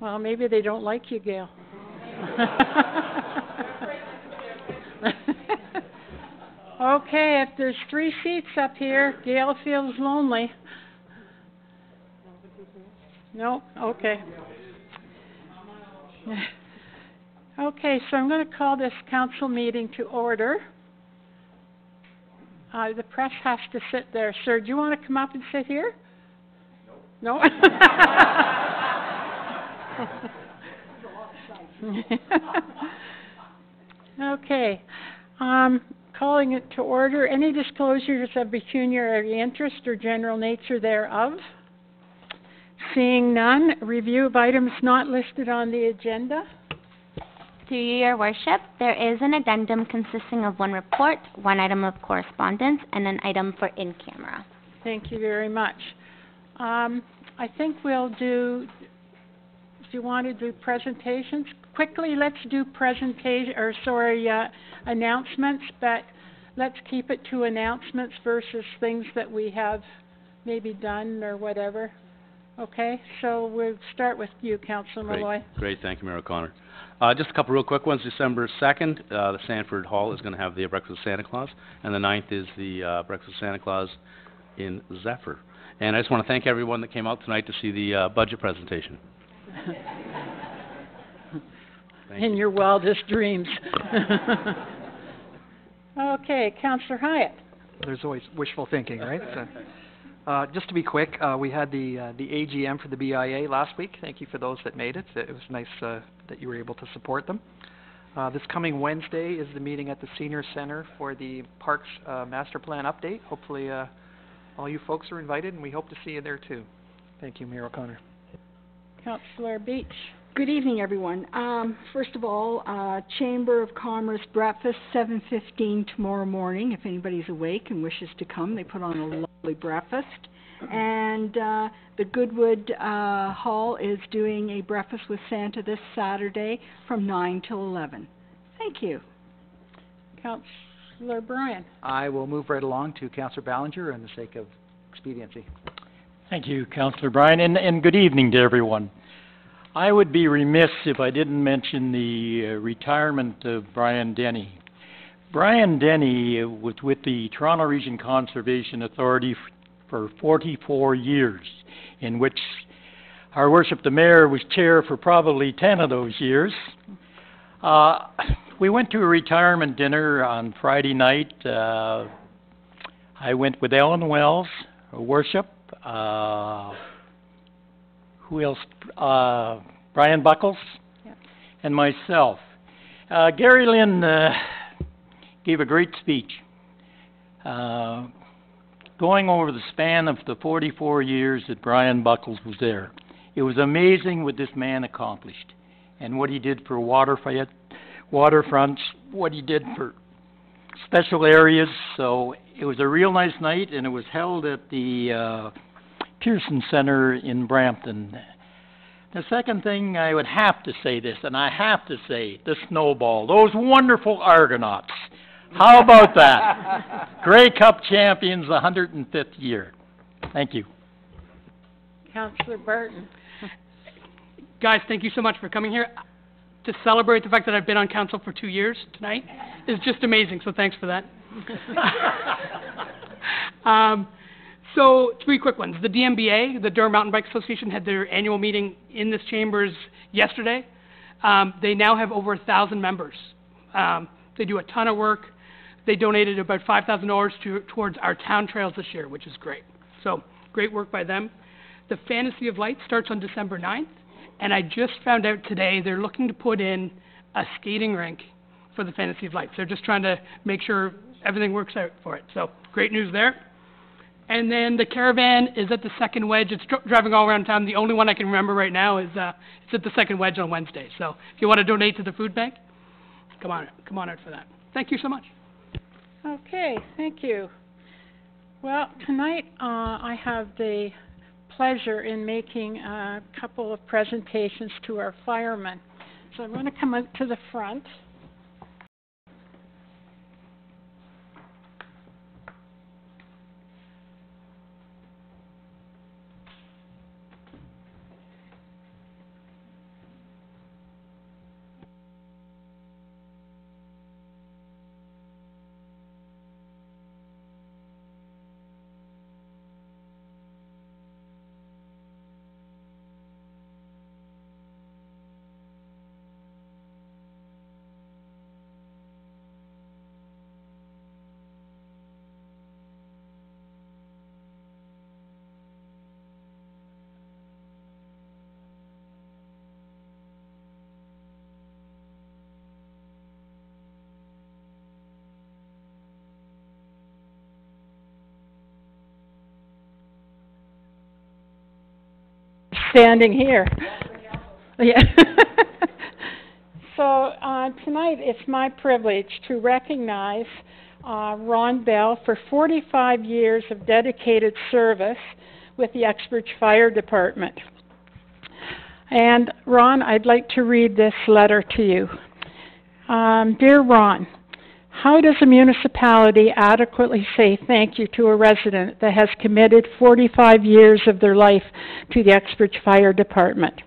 Well, maybe they don't like you, Gail. Okay, if there's 3 seats up here, Gail feels lonely. No? Okay. Okay, so I'm going to call this council meeting to order. The press has to sit there. Sir, do you want to come up and sit here? No? Okay. Calling it to order. Any disclosures of pecuniary interest or general nature thereof? Seeing none, review of items not listed on the agenda. Through you, Your Worship, there is an addendum consisting of 1 report, 1 item of correspondence, and an item for in-camera. Thank you very much. I think we'll do you want to do presentations? Quickly, let's do announcements, but let's keep it to announcements versus things that we have maybe done or whatever. Okay, so we'll start with you, Councillor Malloy. Great, thank you, Mayor O'Connor. Just a couple real quick ones. December 2nd, the Sanford Hall is going to have the Breakfast with Santa Claus, and the 9th is the Breakfast with Santa Claus in Zephyr. And I just want to thank everyone that came out tonight to see the budget presentation. In your wildest dreams. Okay, Councillor Hyatt. There's always wishful thinking, right? So, just to be quick, we had the AGM for the BIA last week. Thank you for those that made it. It was nice that you were able to support them. This coming Wednesday is the meeting at the Senior Center for the Parks Master Plan update. Hopefully all you folks are invited, and we hope to see you there too. Thank you, Mayor O'Connor. Councillor Beach. Good evening, everyone. First of all, Chamber of Commerce breakfast, 7:15 tomorrow morning. If anybody's awake and wishes to come, they put on a lovely breakfast. And the Goodwood Hall is doing a breakfast with Santa this Saturday from 9 till 11. Thank you. Councillor Bryan. I will move right along to Councillor Ballinger in the sake of expediency. Thank you, Councillor Bryan, and good evening to everyone. I would be remiss if I didn't mention the retirement of Brian Denny. Brian Denny was with the Toronto Region Conservation Authority for 44 years, in which Our Worship the Mayor was chair for probably 10 of those years. We went to a retirement dinner on Friday night. I went with Ellen Wells, Her Worship, who else? Brian Buckles, yeah, and myself. Gary Lynn gave a great speech, going over the span of the 44 years that Brian Buckles was there. It was amazing what this man accomplished, and what he did for waterfronts, what he did for special areas. So it was a real nice night, and it was held at the Pearson Center in Brampton. The second thing, I would have to say this, and I have to say, the Snowball, those wonderful Argonauts. How about that? Grey Cup champions, 105th year. Thank you. Councillor Barton. Guys, thank you so much for coming here. To celebrate the fact that I've been on council for 2 years tonight is just amazing, so thanks for that. So, 3 quick ones. The DMBA, the Durham Mountain Bike Association, had their annual meeting in this chambers yesterday. They now have over 1,000 members. They do a ton of work. They donated about $5,000 towards our town trails this year, which is great. So, great work by them. The Fantasy of Light starts on December 9th, and I just found out today they're looking to put in a skating rink for the Fantasy of Lights. They're just trying to make sure everything works out for it. So, great news there. And then the caravan is at the Second Wedge. It's driving all around town. The only one I can remember right now is it's at the Second Wedge on Wednesday. So if you want to donate to the food bank, come on out for that. Thank you so much. Okay, thank you. Well, tonight I have the pleasure in making a couple of presentations to our firemen. So I'm going to come up to the front. standing here. Yeah. So, tonight it's my privilege to recognize Ron Bell for 45 years of dedicated service with the Uxbridge Fire Department. And Ron, I'd like to read this letter to you. Dear Ron, how does a municipality adequately say thank you to a resident that has committed 45 years of their life to the Uxbridge Fire Department?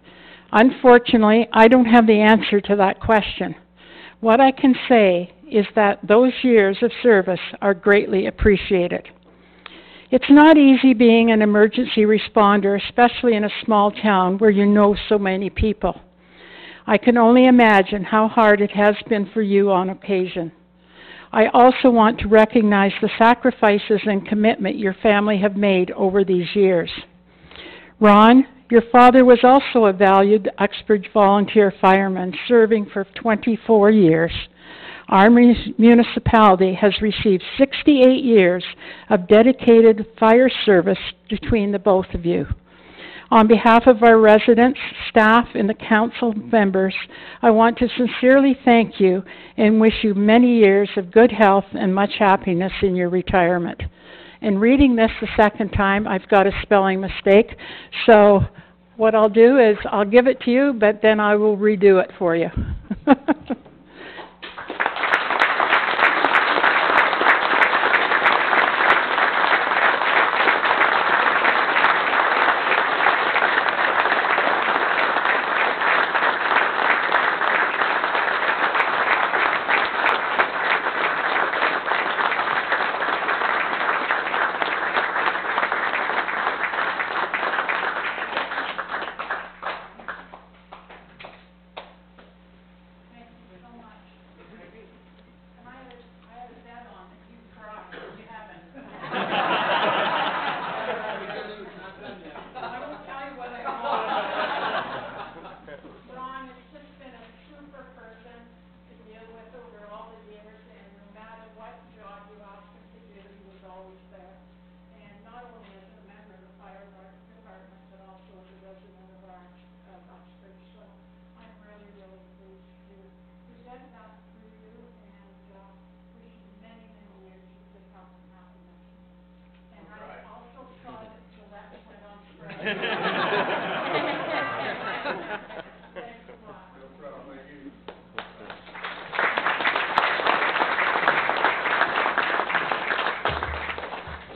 Unfortunately, I don't have the answer to that question. What I can say is that those years of service are greatly appreciated. It's not easy being an emergency responder, especially in a small town where you know so many people. I can only imagine how hard it has been for you on occasion. I also want to recognize the sacrifices and commitment your family have made over these years. Ron, your father was also a valued Uxbridge volunteer fireman, serving for 24 years. Our municipality has received 68 years of dedicated fire service between the both of you. On behalf of our residents, staff, and the council members, I want to sincerely thank you and wish you many years of good health and much happiness in your retirement. In reading this the second time, I've got a spelling mistake, so what I'll do is I'll give it to you, but then I will redo it for you.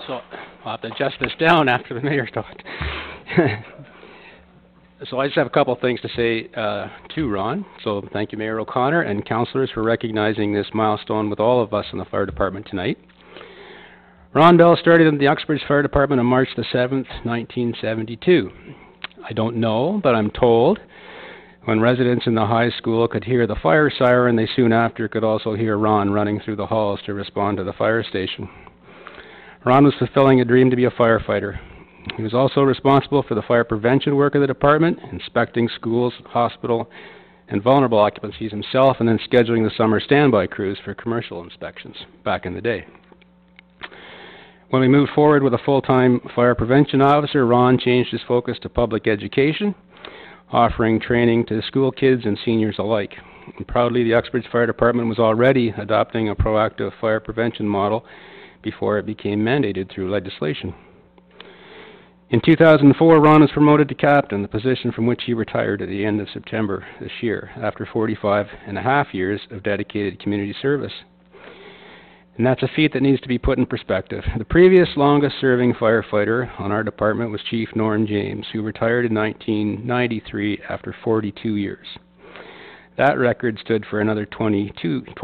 So I'll have to adjust this down after the mayor's talk. So I just have a couple of things to say to Ron. So thank you, Mayor O'Connor and councillors, for recognizing this milestone with all of us in the fire department tonight. Ron Bell started in the Uxbridge Fire Department on March the 7th, 1972. I don't know, but I'm told when residents in the high school could hear the fire siren, they soon after could also hear Ron running through the halls to respond to the fire station. Ron was fulfilling a dream to be a firefighter. He was also responsible for the fire prevention work of the department, inspecting schools, hospital, and vulnerable occupancies himself, and then scheduling the summer standby crews for commercial inspections back in the day. When we moved forward with a full-time fire prevention officer, Ron changed his focus to public education, offering training to school kids and seniors alike. And proudly, the Uxbridge Fire Department was already adopting a proactive fire prevention model before it became mandated through legislation. In 2004, Ron was promoted to captain, the position from which he retired at the end of September this year, after 45.5 years of dedicated community service. And that's a feat that needs to be put in perspective. The previous longest-serving firefighter on our department was Chief Norm James, who retired in 1993 after 42 years. That record stood for another 20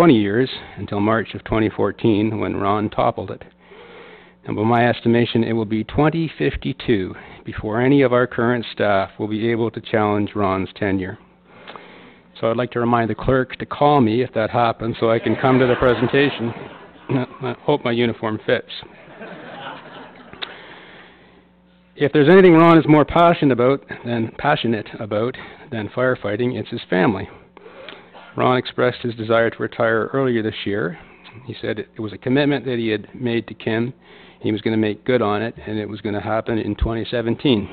years until March of 2014, when Ron toppled it. And by my estimation, it will be 2052 before any of our current staff will be able to challenge Ron's tenure. So I'd like to remind the clerk to call me if that happens so I can come to the presentation. I hope my uniform fits. If there's anything Ron is more passionate about than firefighting, it's his family. Ron expressed his desire to retire earlier this year. He said it was a commitment that he had made to Kim. He was going to make good on it, and it was going to happen in 2017.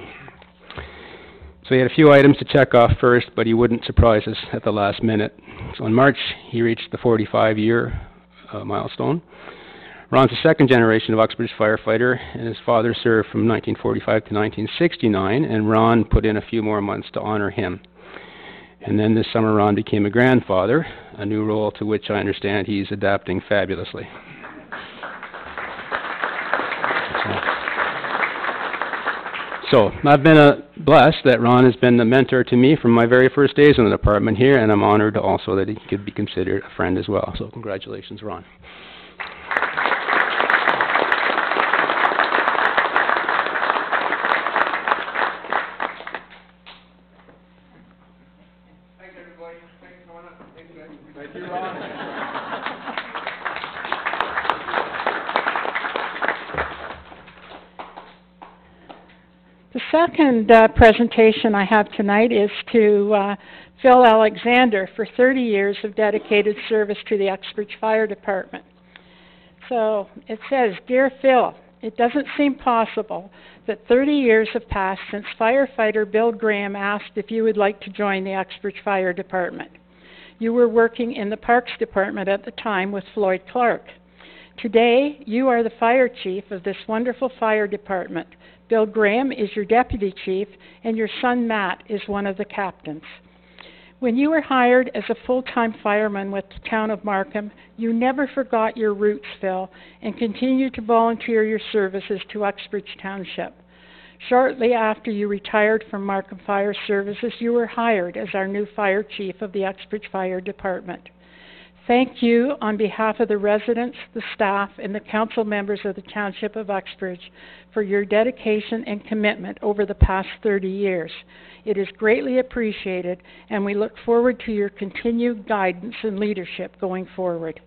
So So he had a few items to check off first, but he wouldn't surprise us at the last minute. So in March, he reached the 45-year milestone. Ron's the second generation of Uxbridge firefighter, and his father served from 1945 to 1969, and Ron put in a few more months to honor him. And then this summer, Ron became a grandfather, a new role to which I understand he's adapting fabulously. So I've been blessed that Ron has been the mentor to me from my very first days in the department here, and I'm honored also that he could be considered a friend as well. So congratulations, Ron. Thanks, everybody. Thanks for coming up. Thank you, guys. Thank you, Ron. The second presentation I have tonight is to Phil Alexander for 30 years of dedicated service to the Uxbridge Fire Department. So it says, "Dear Phil, it doesn't seem possible that 30 years have passed since firefighter Bill Graham asked if you would like to join the Uxbridge Fire Department. You were working in the Parks Department at the time with Floyd Clark. Today, you are the fire chief of this wonderful fire department. Bill Graham is your deputy chief, and your son Matt is one of the captains. When you were hired as a full-time fireman with the town of Markham, you never forgot your roots, Phil, and continued to volunteer your services to Uxbridge Township. Shortly after you retired from Markham Fire Services, you were hired as our new fire chief of the Uxbridge Fire Department. Thank you on behalf of the residents, the staff, and the council members of the Township of Uxbridge for your dedication and commitment over the past 30 years. It is greatly appreciated, and we look forward to your continued guidance and leadership going forward."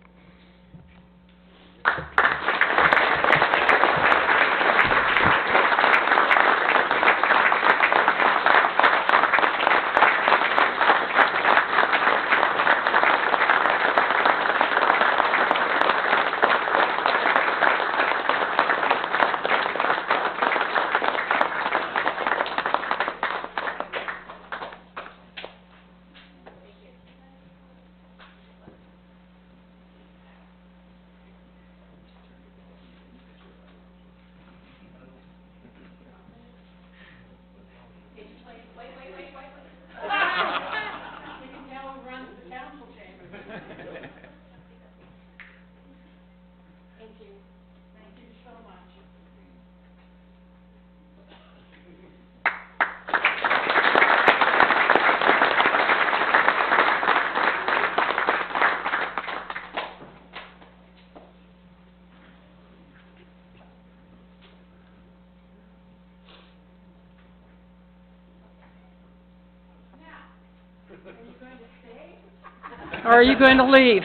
Or are you going to leave?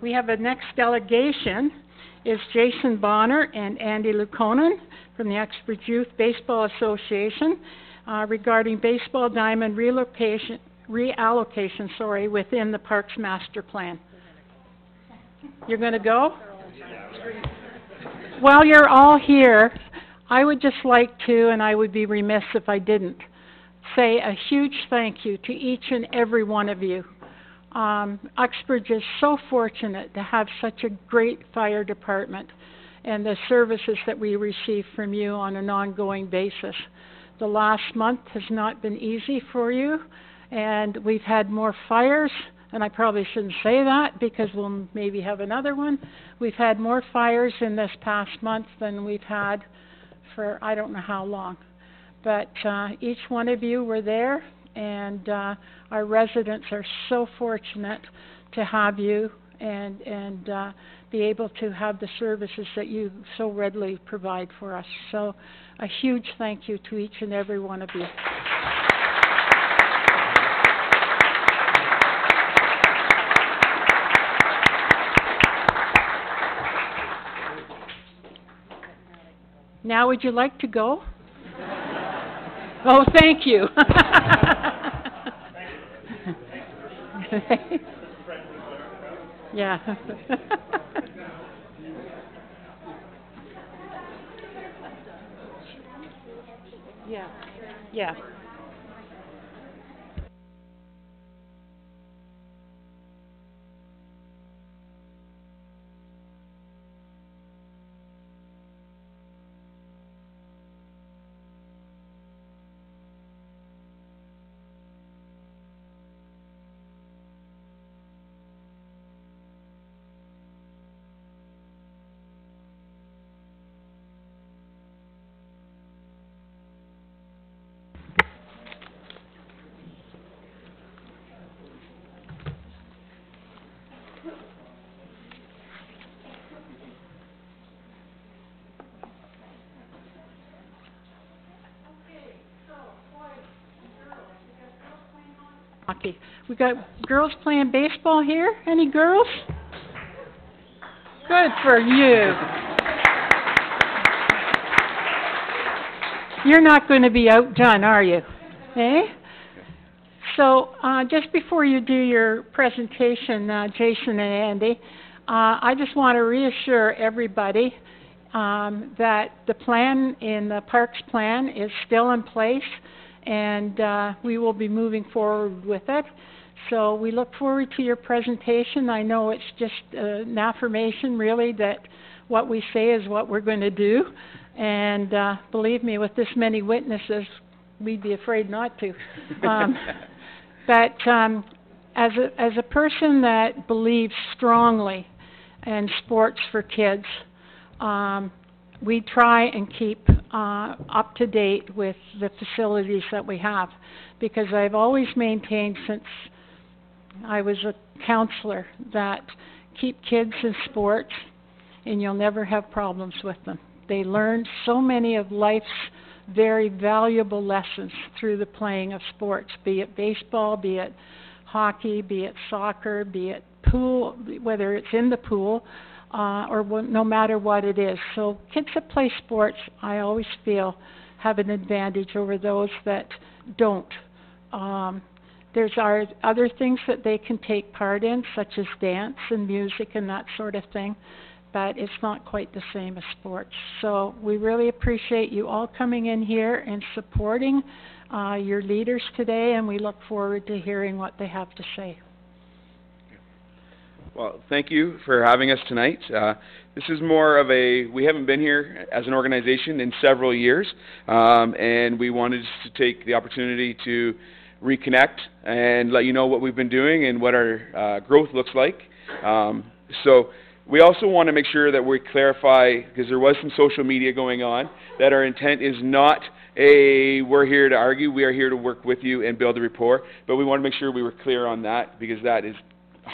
We have a next delegation is Jason Bonner and Andy Lukonen from the Uxbridge Youth Baseball Association regarding baseball diamond reallocation within the Parks Master Plan. You're going to go? While you're all here, I would just like to, and I would be remiss if I didn't, say a huge thank you to each and every one of you. Uxbridge is so fortunate to have such a great fire department and the services that we receive from you on an ongoing basis. The last month has not been easy for you, and we've had more fires, and I probably shouldn't say that because we'll maybe have another one. We've had more fires in this past month than we've had for I don't know how long. But each one of you were there, and our residents are so fortunate to have you and be able to have the services that you so readily provide for us. So a huge thank you to each and every one of you. Now would you like to go? Oh, thank you. Yeah. Yeah, yeah. Hockey. We got girls playing baseball here. Any girls? Good for you. You're not going to be outdone, are you? Eh? So, just before you do your presentation, Jason and Andy, I just want to reassure everybody that the plan in the Parks Plan is still in place, and we will be moving forward with it. So we look forward to your presentation. I know it's just an affirmation, really, that what we say is what we're going to do. And believe me, with this many witnesses, we'd be afraid not to. But as a person that believes strongly in sports for kids, we try and keep up to date with the facilities that we have, because I've always maintained since I was a counselor that keep kids in sports and you'll never have problems with them. They learn so many of life's very valuable lessons through the playing of sports, be it baseball, be it hockey, be it soccer, be it pool, whether it's in the pool, no matter what it is. So kids that play sports, I always feel, have an advantage over those that don't. There's other things that they can take part in, such as dance and music and that sort of thing, but it's not quite the same as sports. So we really appreciate you all coming in here and supporting your leaders today, and we look forward to hearing what they have to say. Well, thank you for having us tonight. This is more of we haven't been here as an organization in several years, and we wanted to take the opportunity to reconnect and let you know what we've been doing and what our growth looks like. So we also want to make sure that we clarify, because there was some social media going on, that our intent is not we're here to argue, we are here to work with you and build a rapport, but we want to make sure we were clear on that, because that is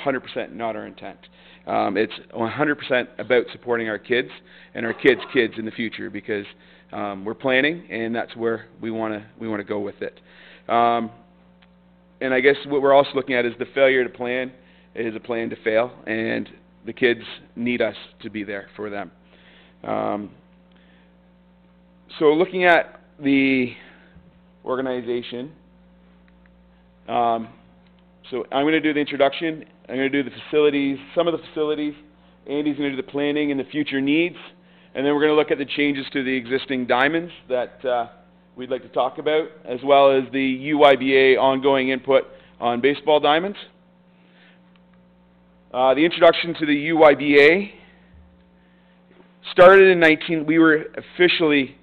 100% not our intent. It's 100% about supporting our kids and our kids' kids in the future, because we're planning, and that's where we want to go with it. And I guess what we're also looking at is the failure to plan is a plan to fail, and the kids need us to be there for them. So looking at the organization, so I'm going to do the introduction. I'm going to do the facilities, some of the facilities. Andy's going to do the planning and the future needs. And then we're going to look at the changes to the existing diamonds that we'd like to talk about, as well as the UYBA ongoing input on baseball diamonds. The introduction to the UYBA started in we were officially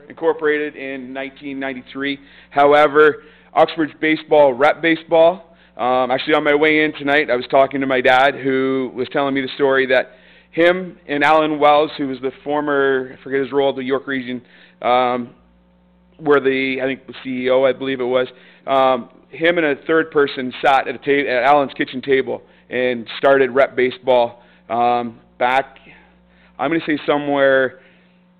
incorporated in 1993. However, Uxbridge Baseball rep baseball. Actually, on my way in tonight, I was talking to my dad, who was telling me the story that him and Alan Wells, who was the former, I forget his role at the York Region, were the CEO, I believe it was. Him and a third person sat at Alan's kitchen table and started rep baseball back, I'm going to say somewhere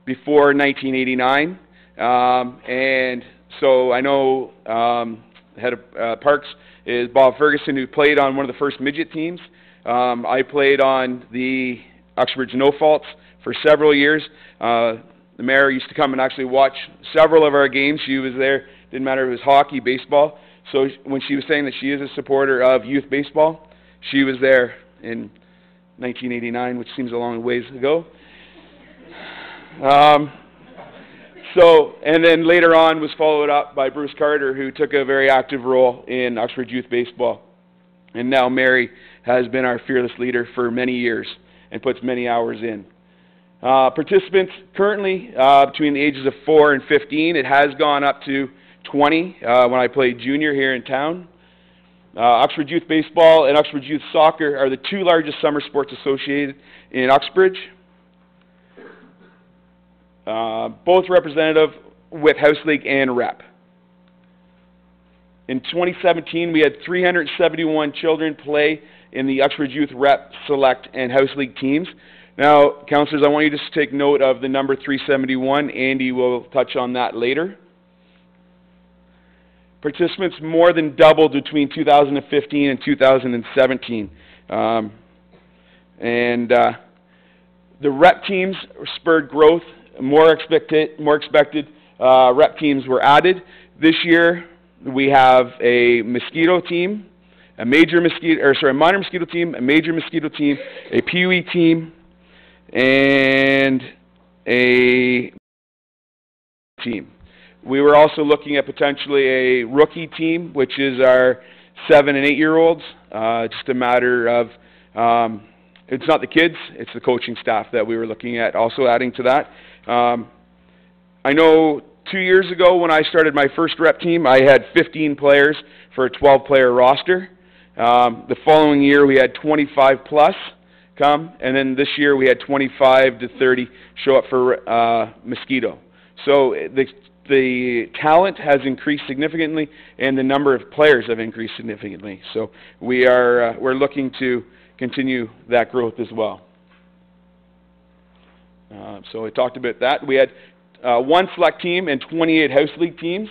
before 1989. And so I know head of Parks is Bob Ferguson, who played on one of the first midget teams. I played on the Uxbridge No Faults for several years. The mayor used to come and actually watch several of our games. She was there, didn't matter if it was hockey, baseball. So when she was saying that she is a supporter of youth baseball, she was there in 1989, which seems a long ways ago. So, and then later on was followed up by Bruce Carter, who took a very active role in Uxbridge Youth Baseball. And now Mary has been our fearless leader for many years and puts many hours in. Participants currently between the ages of 4 and 15. It has gone up to 20 when I played junior here in town. Uxbridge Youth Baseball and Uxbridge Youth Soccer are the two largest summer sports associated in Uxbridge. Both representative with House League and Rep. In 2017, we had 371 children play in the Uxbridge Youth Rep, Select, and House League teams. Now, councillors, I want you just to take note of the number 371. Andy will touch on that later. Participants more than doubled between 2015 and 2017. The Rep teams spurred growth. More expected Rep teams were added. This year, we have a mosquito team, a minor mosquito team, a major mosquito team, a Pee-wee team, and a team. We were also looking at potentially a rookie team, which is our 7 and 8 year olds. Just a matter of, it's not the kids, it's the coaching staff that we were looking at also adding to that. I know 2 years ago when I started my first Rep team, I had 15 players for a 12-player roster. The following year we had 25 plus come, and then this year we had 25 to 30 show up for Mosquito. So the talent has increased significantly, and the number of players have increased significantly. So we're looking to continue that growth as well. So I talked about that. We had one select team and 28 House League teams.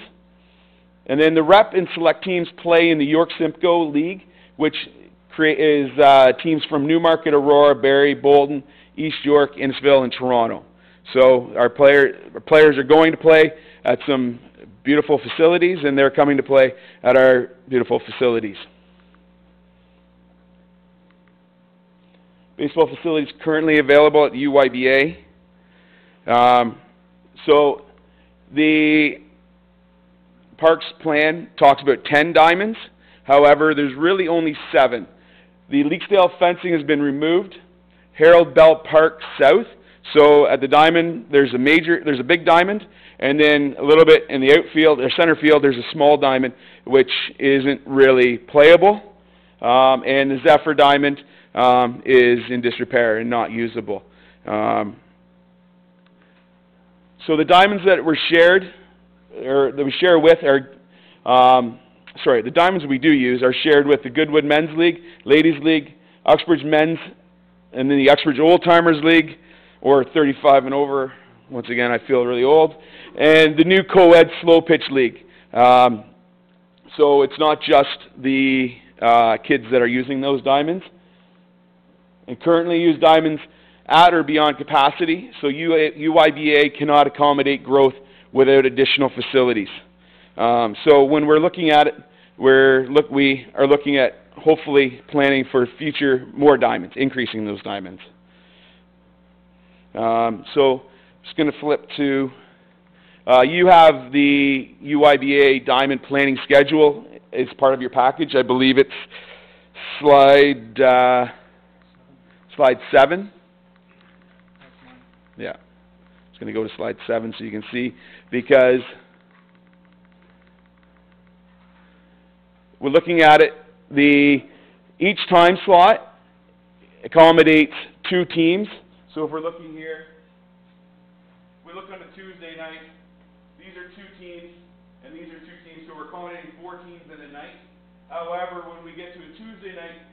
And then the Rep and select teams play in the York Simcoe League, which is teams from Newmarket, Aurora, Barrie, Bolton, East York, Innisfil, and Toronto. So our players are going to play at some beautiful facilities, and they're coming to play at our beautiful facilities. Baseball facilities currently available at the UYBA. So the Parks plan talks about 10 diamonds. However, there's really only 7. The Leaksdale fencing has been removed. Harold Bell Park South. So at the diamond, there's a big diamond, and then a little bit in the outfield or center field, there's a small diamond which isn't really playable. And the Zephyr diamond is in disrepair and not usable. So the diamonds that were shared, or that we share with, are the diamonds we do use are shared with the Goodwood Men's League, Ladies League, Uxbridge Men's, and then the Uxbridge Old Timers League, or 35 and over. Once again, I feel really old. And the new co-ed Slow Pitch League. So it's not just the kids that are using those diamonds. And currently use diamonds at or beyond capacity, so UYBA cannot accommodate growth without additional facilities. So when we're looking at it, we are looking at hopefully planning for future more diamonds, increasing those diamonds. So just going to flip to, you have the UYBA diamond planning schedule as part of your package. I believe it's slide 7. Yeah. Just going to go to slide 7 so you can see, because we're looking at it, each time slot accommodates 2 teams. So if we're looking here, we look on a Tuesday night, these are 2 teams, and these are 2 teams, so we're accommodating 4 teams in a night. However, when we get to a Tuesday night,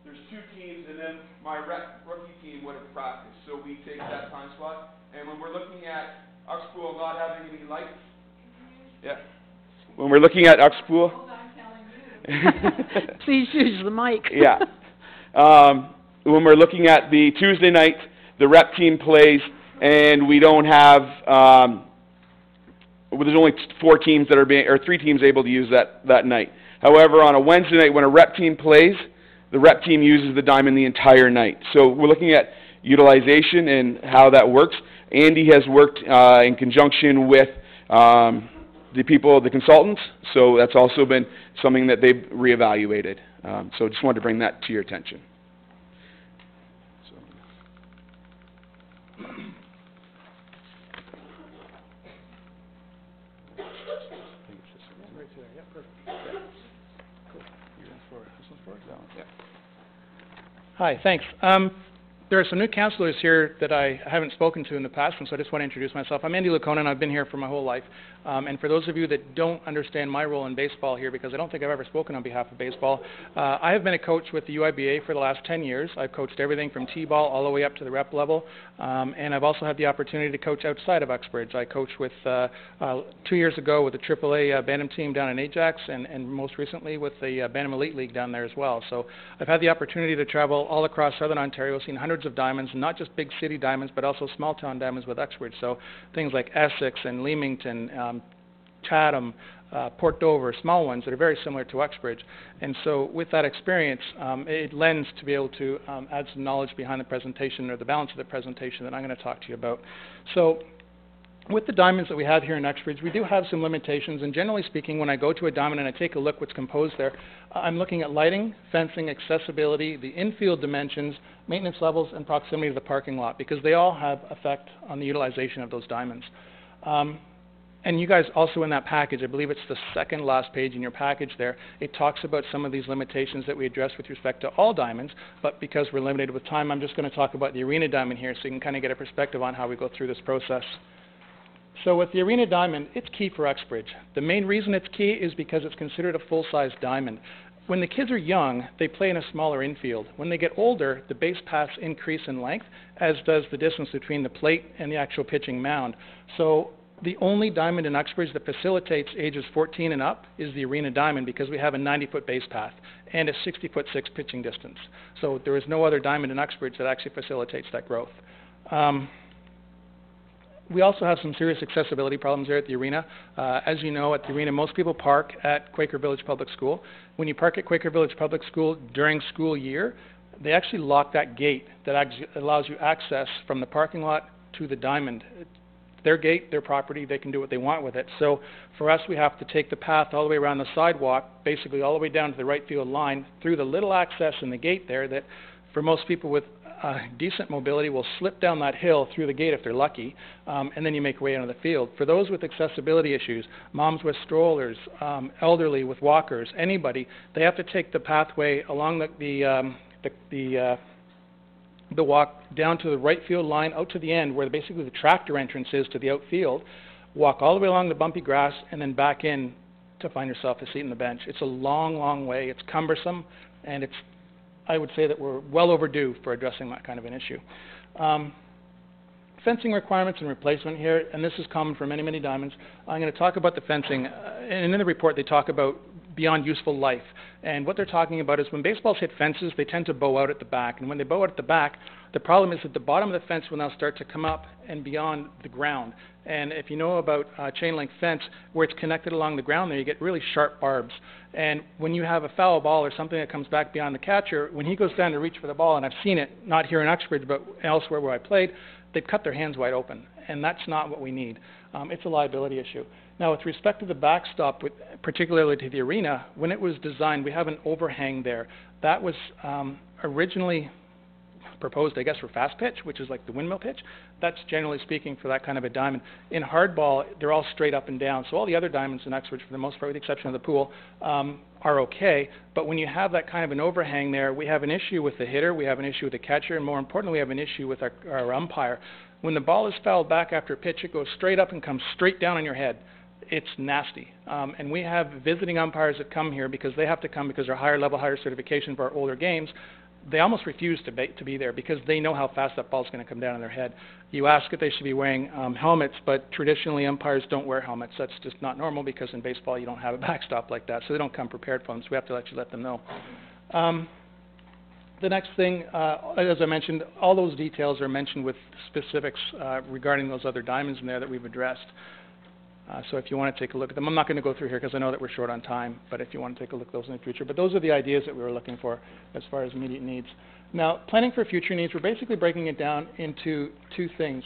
there's 2 teams, and then my rookie team would have practiced. So we take that time slot, and when we're looking at Uxpool not having any lights, yeah. When we're looking at Uxpool, please use the mic. Yeah. When we're looking at the Tuesday night, the Rep team plays, and we don't have. There's only 4 teams that are or 3 teams able to use that night. However, on a Wednesday night when a Rep team plays, the Rep team uses the diamond the entire night. So we're looking at utilization and how that works. Andy has worked in conjunction with the people, the consultants, so that's also been something that they've reevaluated. So just wanted to bring that to your attention. Hi, thanks. There are some new councillors here that I haven't spoken to in the past, and so I just want to introduce myself. I'm Andy Laconin. I've been here for my whole life. And for those of you that don't understand my role in baseball here, because I don't think I've ever spoken on behalf of baseball, I have been a coach with the UIBA for the last 10 years. I've coached everything from T-ball all the way up to the rep level, and I've also had the opportunity to coach outside of Uxbridge. I coached with, 2 years ago with the AAA Bantam team down in Ajax, and most recently with the Bantam Elite League down there as well. So I've had the opportunity to travel all across Southern Ontario, seen hundreds of diamonds, not just big city diamonds, but also small town diamonds with Uxbridge. So things like Essex and Leamington, Chatham, Port Dover, small ones that are very similar to Uxbridge. And so with that experience, it lends to be able to add some knowledge behind the presentation, or the balance of the presentation that I'm going to talk to you about. So with the diamonds that we have here in Uxbridge, we do have some limitations, and generally speaking, when I go to a diamond and I take a look what's composed there, I'm looking at lighting, fencing, accessibility, the infield dimensions, maintenance levels, and proximity to the parking lot, because they all have effect on the utilization of those diamonds. And you guys also in that package, I believe it's the second last page in your package there, it talks about some of these limitations that we address with respect to all diamonds, but because we're limited with time, I'm just going to talk about the Arena diamond here so you can kind of get a perspective on how we go through this process. So with the Arena diamond, it's key for Uxbridge. The main reason it's key is because it's considered a full-size diamond. When the kids are young, they play in a smaller infield. When they get older, the base paths increase in length, as does the distance between the plate and the actual pitching mound. So the only diamond in Uxbridge that facilitates ages 14 and up is the Arena diamond, because we have a 90-foot base path and a 60-foot 6 pitching distance. So there is no other diamond in Uxbridge that actually facilitates that growth. We also have some serious accessibility problems there at the Arena. As you know, at the Arena, most people park at Quaker Village Public School. When you park at Quaker Village Public School during school year, they actually lock that gate that allows you access from the parking lot to the diamond. Their gate, their property, they can do what they want with it. So for us, we have to take the path all the way around the sidewalk, basically all the way down to the right field line, through the little access in the gate there that for most people with decent mobility will slip down that hill through the gate if they're lucky, and then you make your way onto the field. For those with accessibility issues, moms with strollers, elderly with walkers, anybody, they have to take the pathway along the walk down to the right field line, out to the end where basically the tractor entrance is to the outfield, walk all the way along the bumpy grass, and then back in to find yourself a seat on the bench. It's a long, long way. It's cumbersome, and I would say that we're well overdue for addressing that kind of an issue. Fencing requirements and replacement here, and this is common for many, many diamonds. I'm going to talk about the fencing, and in the report they talk about beyond useful life. And what they're talking about is when baseballs hit fences, they tend to bow out at the back. And when they bow out at the back, the problem is that the bottom of the fence will now start to come up and beyond the ground. And if you know about chain link fence, where it's connected along the ground there, you get really sharp barbs. And when you have a foul ball or something that comes back beyond the catcher, when he goes down to reach for the ball, and I've seen it, not here in Uxbridge, but elsewhere where I played, they've cut their hands wide open. And that's not what we need. It's a liability issue. Now, with respect to the backstop, particularly to the Arena, when it was designed, we have an overhang there. That was originally proposed, I guess, for fast pitch, which is like the windmill pitch. That's generally speaking for that kind of a diamond. In hardball, they're all straight up and down. So all the other diamonds in Uxbridge, for the most part, with the exception of the pool, are okay. But when you have that kind of an overhang there, we have an issue with the hitter, we have an issue with the catcher, and more importantly, we have an issue with our umpire. When the ball is fouled back after a pitch, it goes straight up and comes straight down on your head. It's nasty. And we have visiting umpires that come here because they have to come because they're higher level, higher certification for our older games. They almost refuse to be there because they know how fast that ball's going to come down on their head. You ask if they should be wearing helmets, but traditionally umpires don't wear helmets. That's just not normal because in baseball you don't have a backstop like that, so they don't come prepared for them, so we have to actually let them know. The next thing, as I mentioned, all those details are mentioned with specifics regarding those other diamonds in there that we've addressed. So if you want to take a look at them, I'm not going to go through here because I know that we're short on time, but if you want to take a look at those in the future. But those are the ideas that we were looking for as far as immediate needs. Now, planning for future needs, we're basically breaking it down into two things.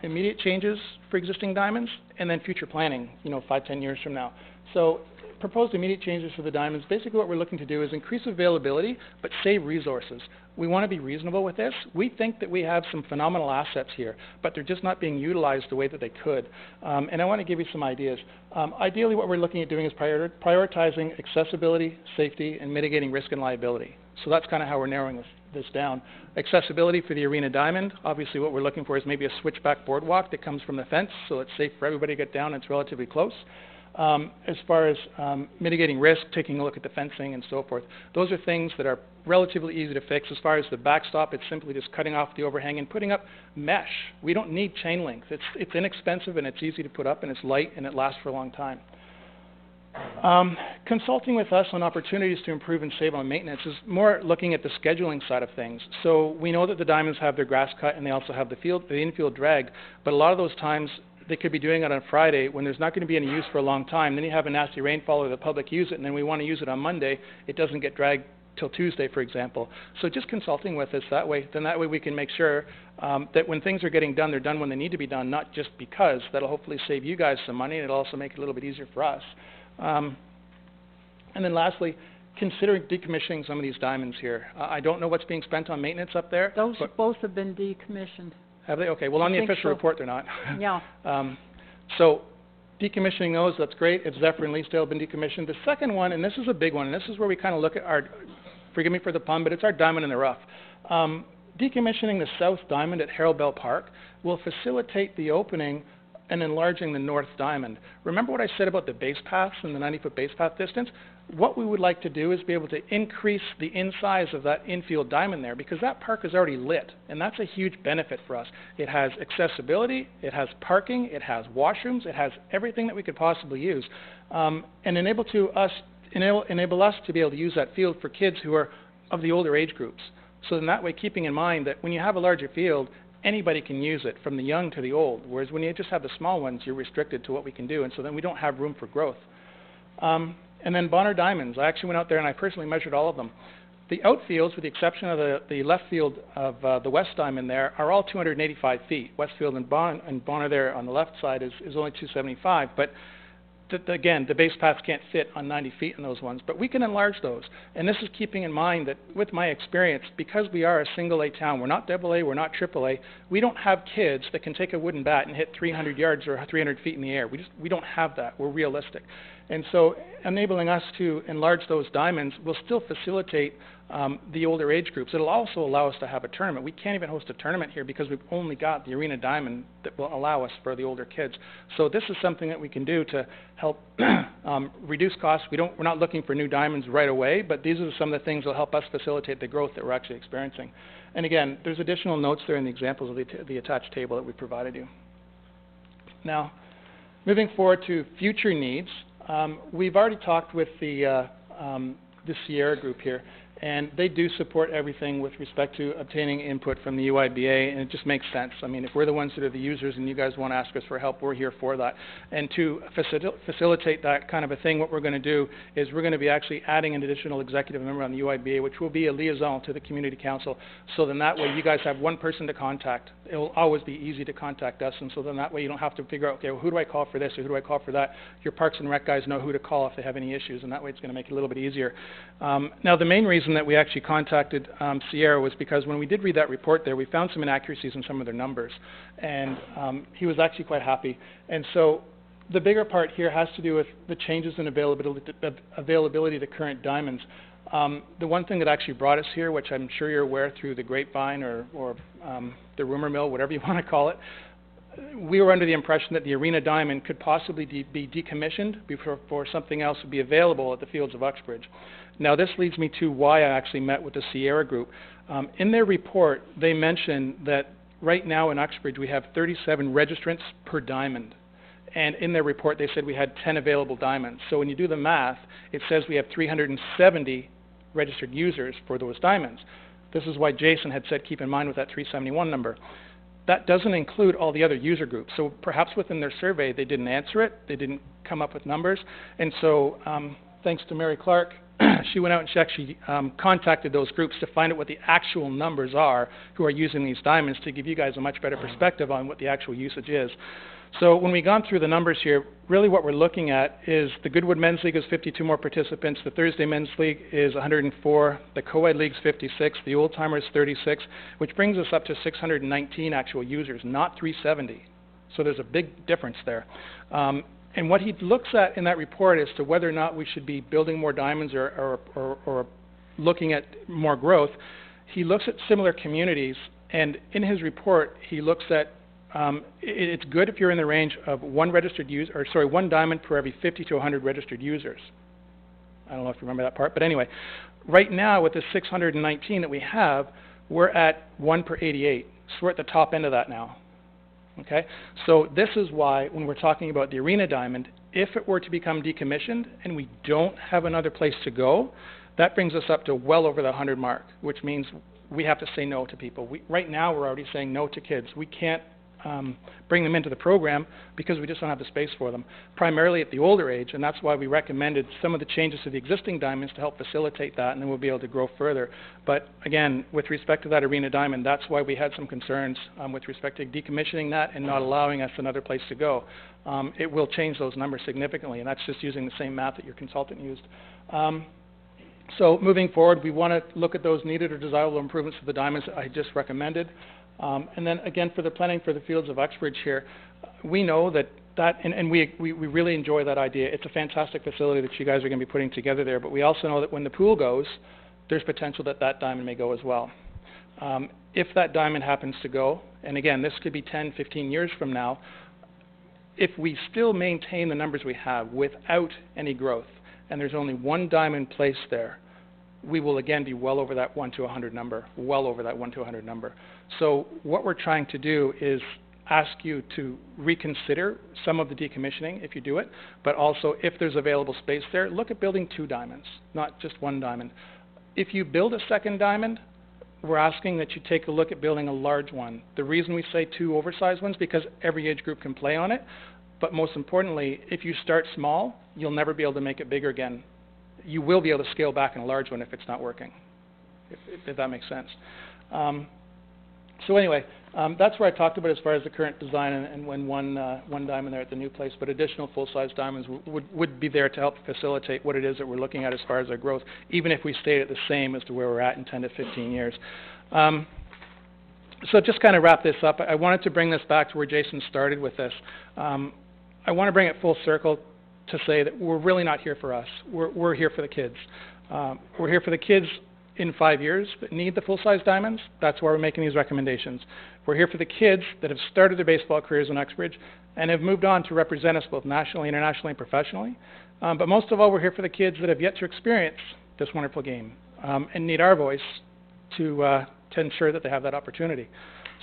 Immediate changes for existing diamonds, and then future planning, 5, 10 years from now. So proposed immediate changes for the diamonds, basically what we're looking to do is increase availability, but save resources. We want to be reasonable with this. We think that we have some phenomenal assets here, but they're just not being utilized the way that they could. And I want to give you some ideas. Ideally, what we're looking at doing is prioritizing accessibility, safety, and mitigating risk and liability. So that's kind of how we're narrowing this down. Accessibility for the Arena Diamond, obviously what we're looking for is maybe a switchback boardwalk that comes from the fence, so it's safe for everybody to get down, it's relatively close. As far as mitigating risk, taking a look at the fencing and so forth, those are things that are relatively easy to fix. As far as the backstop, it's simply just cutting off the overhang and putting up mesh. We don't need chain link. It's inexpensive and it's easy to put up and it's light and it lasts for a long time. Consulting with us on opportunities to improve and save on maintenance is more looking at the scheduling side of things. So we know that the diamonds have their grass cut and they also have the infield drag, but a lot of those times they could be doing it on Friday when there's not going to be any use for a long time. Then you have a nasty rainfall or the public use it, and then we want to use it on Monday. It doesn't get dragged till Tuesday, for example. So just consulting with us that way, then that way we can make sure that when things are getting done, they're done when they need to be done, not just because. That'll hopefully save you guys some money, and it'll also make it a little bit easier for us. And then lastly, considering decommissioning some of these diamonds here. I don't know what's being spent on maintenance up there. Those both have been decommissioned. Have they? Okay. Well, on the official report, they're not. Yeah. So decommissioning those, that's great. If Zephyr and Leasdale have been decommissioned. The second one, and this is a big one, and this is where we kind of look at our, forgive me for the pun, but it's our diamond in the rough. Decommissioning the South Diamond at Harold Bell Park will facilitate the opening and enlarging the North Diamond. Remember what I said about the base paths and the 90-foot base path distance? What we would like to do is be able to increase the insize of that infield diamond there, because that park is already lit, and that's a huge benefit for us. It has accessibility, it has parking, it has washrooms, it has everything that we could possibly use, and enable us to be able to use that field for kids who are of the older age groups. So in that way, keeping in mind that when you have a larger field, anybody can use it, from the young to the old, whereas when you just have the small ones, you're restricted to what we can do, and so then we don't have room for growth. And then Bonner Diamonds. I actually went out there and I personally measured all of them. The outfields, with the exception of the left field of the West Diamond there, are all 285 feet. Westfield and Bonner there on the left side is only 275, but again, the base paths can't fit on 90 feet in those ones, but we can enlarge those. And this is keeping in mind that with my experience, because we are a single A town, we're not AA, we're not AAA, we don't have kids that can take a wooden bat and hit 300 yards or 300 feet in the air. We don't have that. We're realistic. And so enabling us to enlarge those diamonds will still facilitate the older age groups. It'll also allow us to have a tournament. We can't even host a tournament here because we've only got the Arena Diamond that will allow us for the older kids. So this is something that we can do to help reduce costs. We're not looking for new diamonds right away, but these are some of the things that will help us facilitate the growth that we're actually experiencing. And again, there's additional notes there in the examples of the attached table that we provided you. Now, moving forward to future needs, we've already talked with the Sierra group here, and they do support everything with respect to obtaining input from the UIBA, and it just makes sense. I mean, if we're the ones that are the users and you guys want to ask us for help, we're here for that. And to facilitate that kind of a thing, what we're going to do is we're going to be actually adding an additional executive member on the UIBA, which will be a liaison to the community council. So then that way you guys have one person to contact. It will always be easy to contact us, and so then that way you don't have to figure out, okay, well, who do I call for this or who do I call for that? Your Parks and Rec guys know who to call if they have any issues, and that way it's going to make it a little bit easier. Now, the main reason that we actually contacted Sierra was because when we did read that report there, we found some inaccuracies in some of their numbers, and he was actually quite happy. And so the bigger part here has to do with the changes in availability to current diamonds. The one thing that actually brought us here, which I'm sure you're aware through the grapevine or the rumor mill, whatever you want to call it, we were under the impression that the Arena Diamond could possibly be decommissioned before something else would be available at the fields of Uxbridge. Now, this leads me to why I actually met with the Sierra group. In their report, they mention that right now in Uxbridge we have 37 registrants per diamond. And in their report, they said we had 10 available diamonds. So when you do the math, it says we have 370 registered users for those diamonds. This is why Jason had said keep in mind with that 371 number. that doesn't include all the other user groups. So perhaps within their survey, they didn't answer it, they didn't come up with numbers, and so thanks to Mary Clark, she went out and she actually contacted those groups to find out what the actual numbers are who are using these diamonds, to give you guys a much better perspective on what the actual usage is. So when we've gone through the numbers here, really what we're looking at is the Goodwood Men's League is 52 more participants, the Thursday Men's League is 104, the Co-Ed League's 56, the Old Timers 36, which brings us up to 619 actual users, not 370. So there's a big difference there. And what he looks at in that report as to whether or not we should be building more diamonds or looking at more growth, he looks at similar communities, and in his report he looks at it's good if you're in the range of one diamond per every 50 to 100 registered users. I don't know if you remember that part, but anyway, right now with the 619 that we have, we're at 1 per 88, so we're at the top end of that now. Okay, so this is why when we're talking about the Arena Diamond, if it were to become decommissioned and we don't have another place to go, that brings us up to well over the 100 mark, which means we have to say no to people. Right now we're already saying no to kids. We can't bring them into the program because we just don't have the space for them, primarily at the older age, and that's why we recommended some of the changes to the existing diamonds to help facilitate that, and then we'll be able to grow further. But again, with respect to that Arena Diamond, that's why we had some concerns with respect to decommissioning that and not allowing us another place to go. It will change those numbers significantly, and that's just using the same math that your consultant used. So moving forward, we want to look at those needed or desirable improvements to the diamonds that I just recommended. And then again, for the planning for the Fields of Uxbridge here, we know that we really enjoy that idea. It's a fantastic facility that you guys are going to be putting together there, but we also know that when the pool goes, there's potential that that diamond may go as well. If that diamond happens to go, and again, this could be 10, 15 years from now, if we still maintain the numbers we have without any growth, and there's only one diamond placed there, we will again be well over that 1 to 100 number, well over that 1 to 100 number. So what we're trying to do is ask you to reconsider some of the decommissioning if you do it, but also if there's available space there, look at building 2 diamonds, not just 1 diamond. If you build a second diamond, we're asking that you take a look at building a large one. The reason we say 2 oversized ones, because every age group can play on it, but most importantly, if you start small, you'll never be able to make it bigger again. You will be able to scale back in a large one if it's not working, if that makes sense. So anyway, that's where I talked about as far as the current design and when one diamond there at the new place, but additional full-size diamonds would be there to help facilitate what it is that we're looking at as far as our growth, even if we stayed at the same as to where we're at in 10 to 15 years. So just kind of wrap this up, I wanted to bring this back to where Jason started with this. I want to bring it full circle to say that we're really not here for us. We're here for the kids. We're here for the kids in 5 years that need the full-size diamonds. That's why we're making these recommendations. We're here for the kids that have started their baseball careers in Uxbridge and have moved on to represent us both nationally, internationally, and professionally. But most of all, we're here for the kids that have yet to experience this wonderful game and need our voice to ensure that they have that opportunity.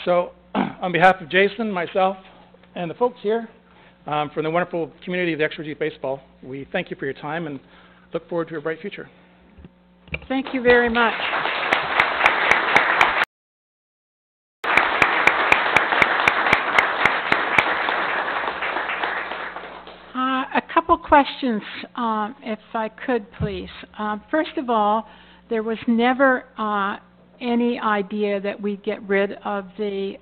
So on behalf of Jason, myself, and the folks here, from the wonderful community of the Uxbridge Youth Baseball, we thank you for your time and look forward to a bright future. Thank you very much. A couple questions, if I could, please. First of all, there was never any idea that we'd get rid of the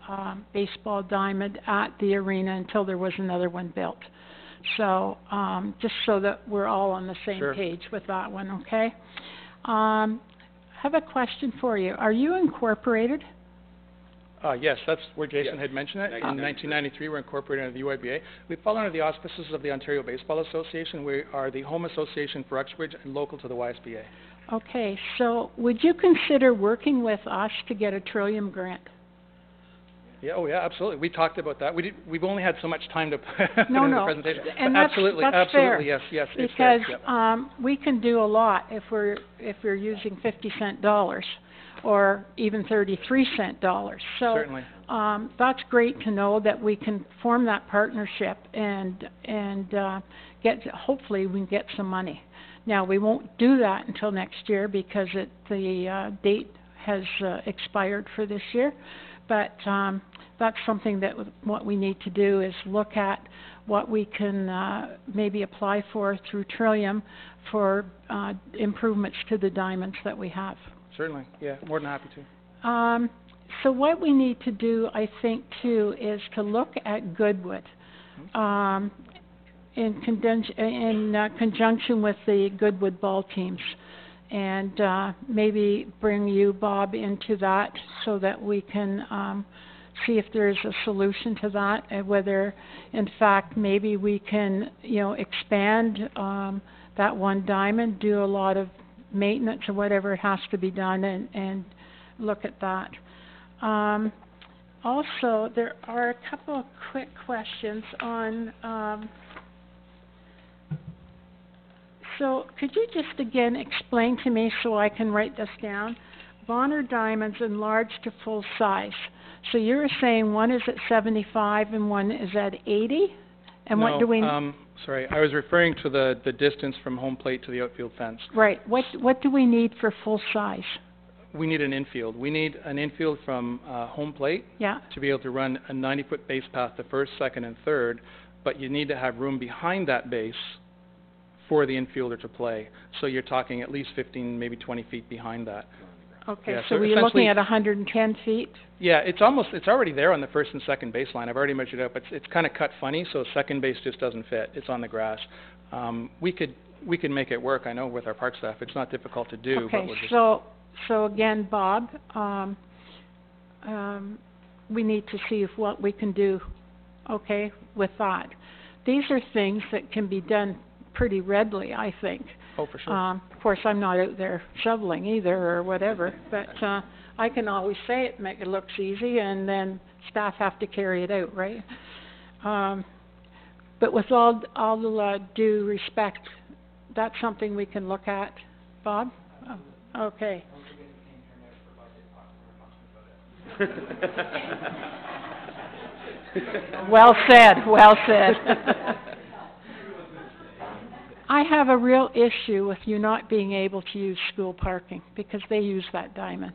baseball diamond at the arena until there was another one built. So just so that we're all on the same page with that one, okay? I have a question for you. Are you incorporated? Yes, that's where Jason had mentioned it. In 1993, we're incorporated under the UIBA. We fall under the auspices of the Ontario Baseball Association. We are the home association for Uxbridge and local to the YSBA. Okay, so would you consider working with us to get a Trillium grant? Yeah, oh yeah, absolutely. We talked about that. We've only had so much time to put no, in no. the presentation. And but that's, absolutely, that's absolutely, fair. yes, it's because fair. Yep. We can do a lot if we're using 50-cent dollars or even 33-cent dollars. So certainly. That's great to know that we can form that partnership and hopefully we can get some money. Now we won't do that until next year because the date has expired for this year, but that's something that what we need to do is look at what we can maybe apply for through Trillium for improvements to the diamonds that we have. Certainly, yeah, more than happy to. So what we need to do, I think, too, is to look at Goodwood in conjunction with the Goodwood ball teams, and maybe bring you, Bob, into that so that we can see if there's a solution to that, and whether, in fact, maybe we can, expand that one diamond, do a lot of maintenance or whatever has to be done, and look at that. Also, there are a couple of quick questions on, so could you just again explain to me so I can write this down? Bonner diamonds enlarged to full size. So you're saying one is at 75 and one is at 80? And what do we... sorry, I was referring to the distance from home plate to the outfield fence. Right. What do we need for full size? We need an infield. We need an infield from home plate to be able to run a 90-foot base path to first, second, and third, but you need to have room behind that base for the infielder to play. So you're talking at least 15, maybe 20 feet behind that. Okay, Yeah, so we're looking at 110 feet? Yeah, it's already there on the first and second baseline. I've already measured it up. It's kind of cut funny, so second base just doesn't fit. It's on the grass. We could make it work, I know, with our park staff. It's not difficult to do. Okay, but we'll just... so again, Bob, we need to see what we can do, okay, with that. These are things that can be done pretty readily, I think. Oh, for sure. Of course, I'm not out there shoveling either or whatever, but I can always say it, make it looks easy, and then staff have to carry it out, right? But with all due respect, that's something we can look at, Bob? Oh, okay. Well said, well said. I have a real issue with you not being able to use school parking because they use that diamond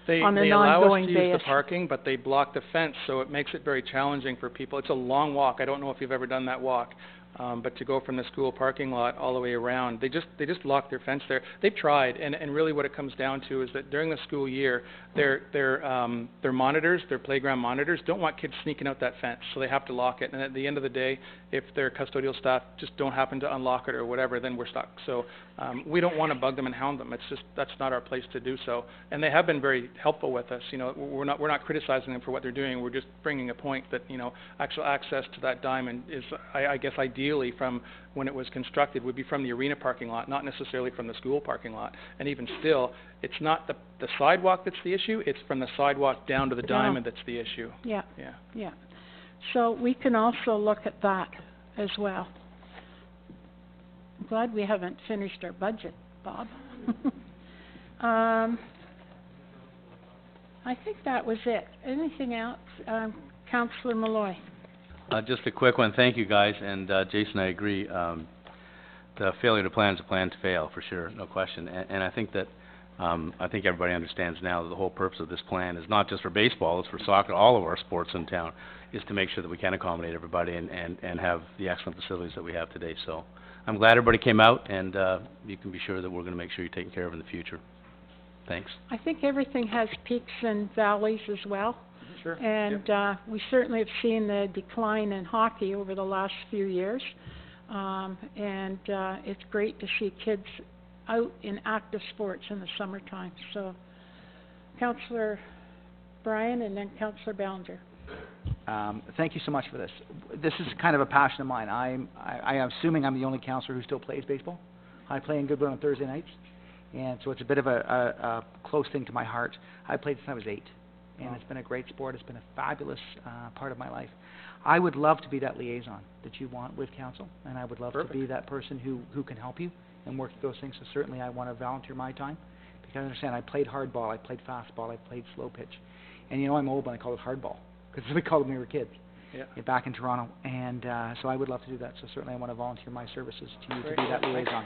on an ongoing basis. They allow us to use the parking, but they block the fence, so it makes it very challenging for people. It's a long walk. I don't know if you've ever done that walk, but to go from the school parking lot all the way around, they just lock their fence there. They've tried, and really what it comes down to is that during the school year, their monitors, their playground monitors, don't want kids sneaking out that fence, so they have to lock it. And at the end of the day, if their custodial staff just don't happen to unlock it or whatever, then we're stuck. So we don't want to bug them and hound them. It's just that's not our place to do so. And they have been very helpful with us. We're not criticizing them for what they're doing. We're just bringing a point that actual access to that diamond is, I guess, ideally from when it was constructed would be from the arena parking lot, not necessarily from the school parking lot. And even still, it's not the sidewalk that's the issue. It's from the sidewalk down to the diamond that's the issue. Yeah. So we can also look at that as well. I'm glad we haven't finished our budget, Bob. I think that was it. Anything else? Councillor Malloy. Just a quick one. Thank you, guys. And Jason, I agree. The failure to plan is a plan to fail, for sure, no question. And I think that I think everybody understands now that the whole purpose of this plan is not just for baseball, it's for soccer, all of our sports in town, is to make sure that we can accommodate everybody and have the excellent facilities that we have today. So I'm glad everybody came out, and you can be sure that we're going to make sure you're taken care of in the future. Thanks. I think everything has peaks and valleys as well. Sure. And we certainly have seen the decline in hockey over the last few years. And it's great to see kids out in active sports in the summertime. So, Councillor Bryan and then Councillor Ballinger. Thank you so much for this. This is kind of a passion of mine. I am assuming I'm the only councillor who still plays baseball. I play in Goodwood on Thursday nights, and so it's a bit of a close thing to my heart. I played since I was 8, and it's been a great sport. It's been a fabulous part of my life. I would love to be that liaison that you want with council, and I would love to be that person who can help you and work through those things. So certainly I want to volunteer my time, because I understand I played hardball, I played fastball, I played slow pitch. And I'm old when I call it hardball, because we called it when we were kids back in Toronto. And so I would love to do that. So certainly I want to volunteer my services to you to be that liaison.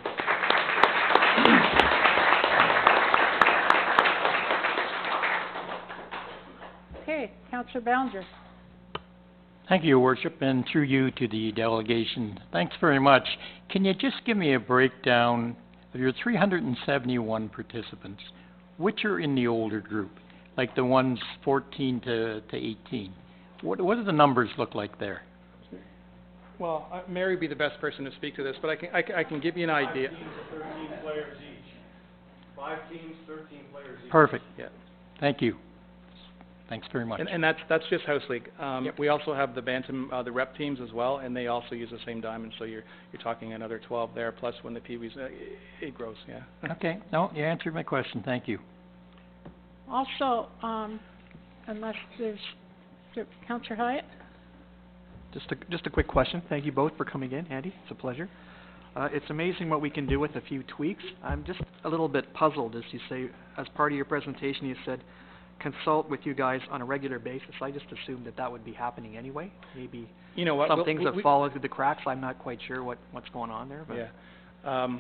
Okay, Councillor Ballinger. Thank you, Your Worship, and through you to the delegation. Thanks very much. Can you just give me a breakdown of your 371 participants? Which are in the older group, like the ones 14 to 18? What do the numbers look like there? Well, Mary would be the best person to speak to this, but I can give you an idea. 13 players each. 5 teams, 13 players each. Perfect. Yeah. Thank you. Thanks very much. And that's just House League. We also have the Bantam, the rep teams as well, and they also use the same diamond, so you're talking another 12 there, plus when the peewees, it grows, yeah. Okay. No, you answered my question. Thank you. Also, unless there's, Councillor Hyatt? Just a quick question. Thank you both for coming in, Andy. It's a pleasure. It's amazing what we can do with a few tweaks. I'm just a little bit puzzled, as you say, as part of your presentation, you said consult with you guys on a regular basis. I just assumed that would be happening anyway. Maybe you know what, some things have fallen through the cracks. I'm not quite sure what's going on there. But yeah.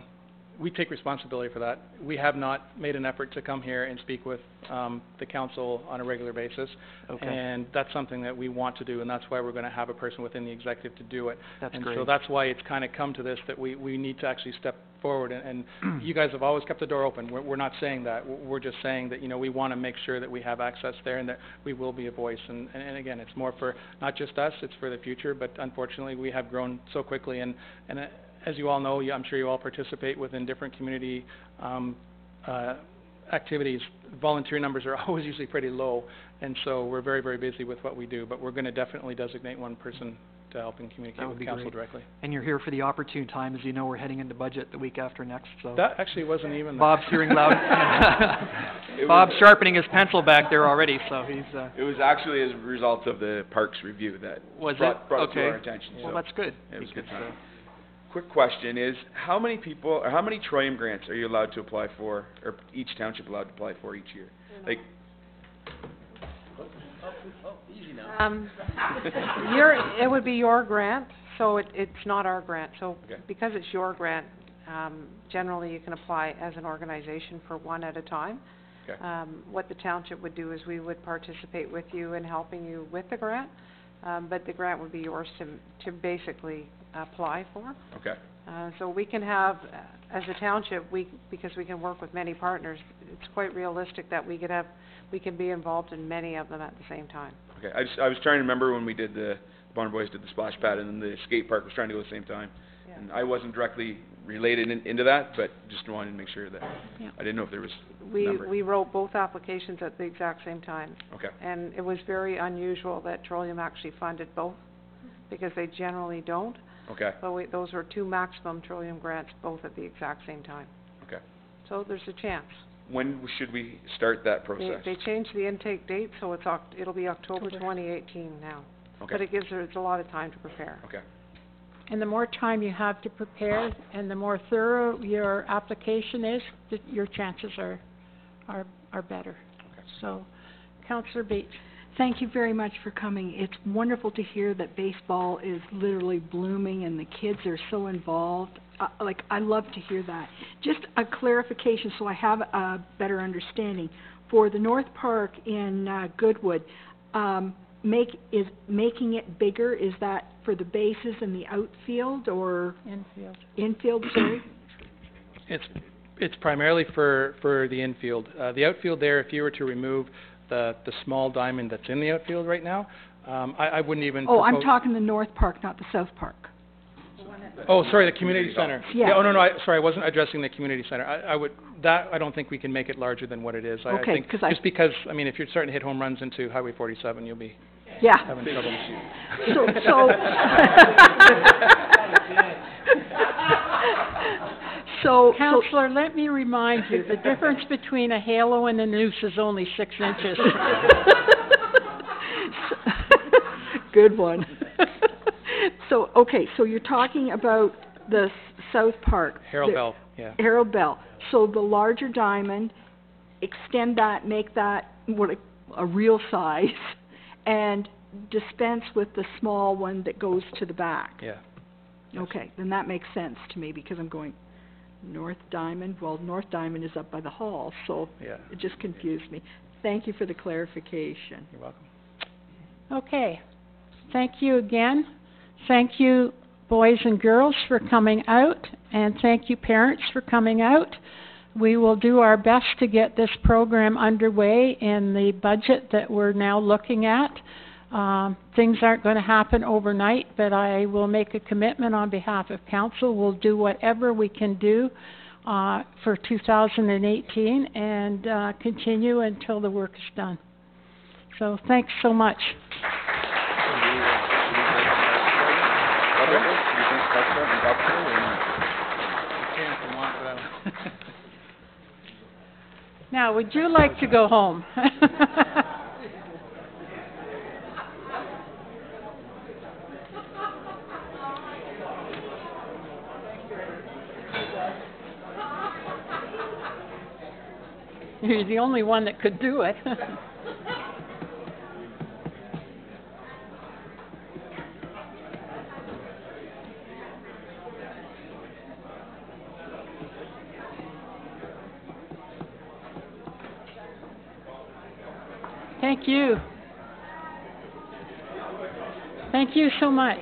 We take responsibility for that. We have not made an effort to come here and speak with the council on a regular basis. Okay. And that's something that we want to do, and that's why we're going to have a person within the executive to do it. That's and great. So that's why it's kind of come to this, that we need to actually step forward. And you guys have always kept the door open. We're not saying that. We're just saying that, we want to make sure that we have access there and that we will be a voice. And again, it's more for not just us, it's for the future. But unfortunately, we have grown so quickly. And as you all know, I'm sure you all participate within different community activities. Volunteer numbers are always usually pretty low, and so we're very, very busy with what we do. But we're going to definitely designate one person to help and communicate with council directly. And you're here for the opportune time, as you know, we're heading into budget the week after next. So that actually wasn't even. Bob's hearing loud. Bob's sharpening his pencil back there already, so he's. It was actually as a result of the parks review that brought it to our attention. Well, so that's good. It was good time. Quick question is, how many people, or how many Trillium grants are you allowed to apply for, or each township allowed to apply for each year? Like, it would be your grant, so it's not our grant. So Okay. because it's your grant, generally you can apply as an organization for one at a time. Okay. What the township would do is we would participate with you in helping you with the grant, but the grant would be yours to basically apply for. okay, So we can have, as a township, because we can work with many partners, it's quite realistic that we can be involved in many of them at the same time. okay. I was trying to remember when we did the Barn Boys did the splash pad, and then the skate park was trying to go at the same time. Yeah. And I wasn't directly related into that, but just wanted to make sure that Yeah. I didn't know if there was a number. We wrote both applications at the exact same time. Okay, And it was very unusual that Trillium actually funded both, because they generally don't. okay, But those were two maximum Trillium grants, both at the exact same time. okay. So there's a chance. When should we start that They process? changed the intake date, so it'll be October 2018 now. But Okay, it gives a lot of time to prepare. okay, And the more time you have to prepare and the more thorough your application is, your chances are better. Okay. So, Councillor Beach. Thank you very much for coming. It's wonderful to hear that baseball is literally blooming and the kids are so involved. I love to hear that. Just a clarification so I have a better understanding. For the North Park in Goodwood, making it bigger, is that for the bases and the outfield or Infield. infield, sorry? It's primarily for the infield. The outfield there, if you were to remove the small diamond that's in the outfield right now, I wouldn't even Oh, I'm propose- talking the North Park, not the South Park. Oh, sorry, the community center. Yeah. Oh, no, sorry, I wasn't addressing the community center. I don't think we can make it larger than what it is. I Okay, think 'cause just because, if you're starting to hit home runs into Highway 47, you'll be Yeah. having trouble. So, Councillor, let me remind you, the difference between a halo and a noose is only 6 inches. good one. So, okay, so you're talking about the South Park. Harold the- Bell, yeah. Harold Bell. So the larger diamond, extend that, make that a real size, and dispense with the small one that goes to the back. Yeah. Okay, then that makes sense to me, because I'm going, North Diamond, well, North Diamond is up by the hall, so Yeah. it just confused me. Thank you for the clarification. You're welcome. Okay. thank you again. Thank you, boys and girls, for coming out, and thank you, parents, for coming out. We will do our best to get this program underway in the budget that we're now looking at. Things aren't going to happen overnight, but I will make a commitment on behalf of council. We'll do whatever we can do for 2018 and continue until the work is done. So thanks so much. Now, would you like to go home? You're the only one that could do it. Thank you. Thank you so much.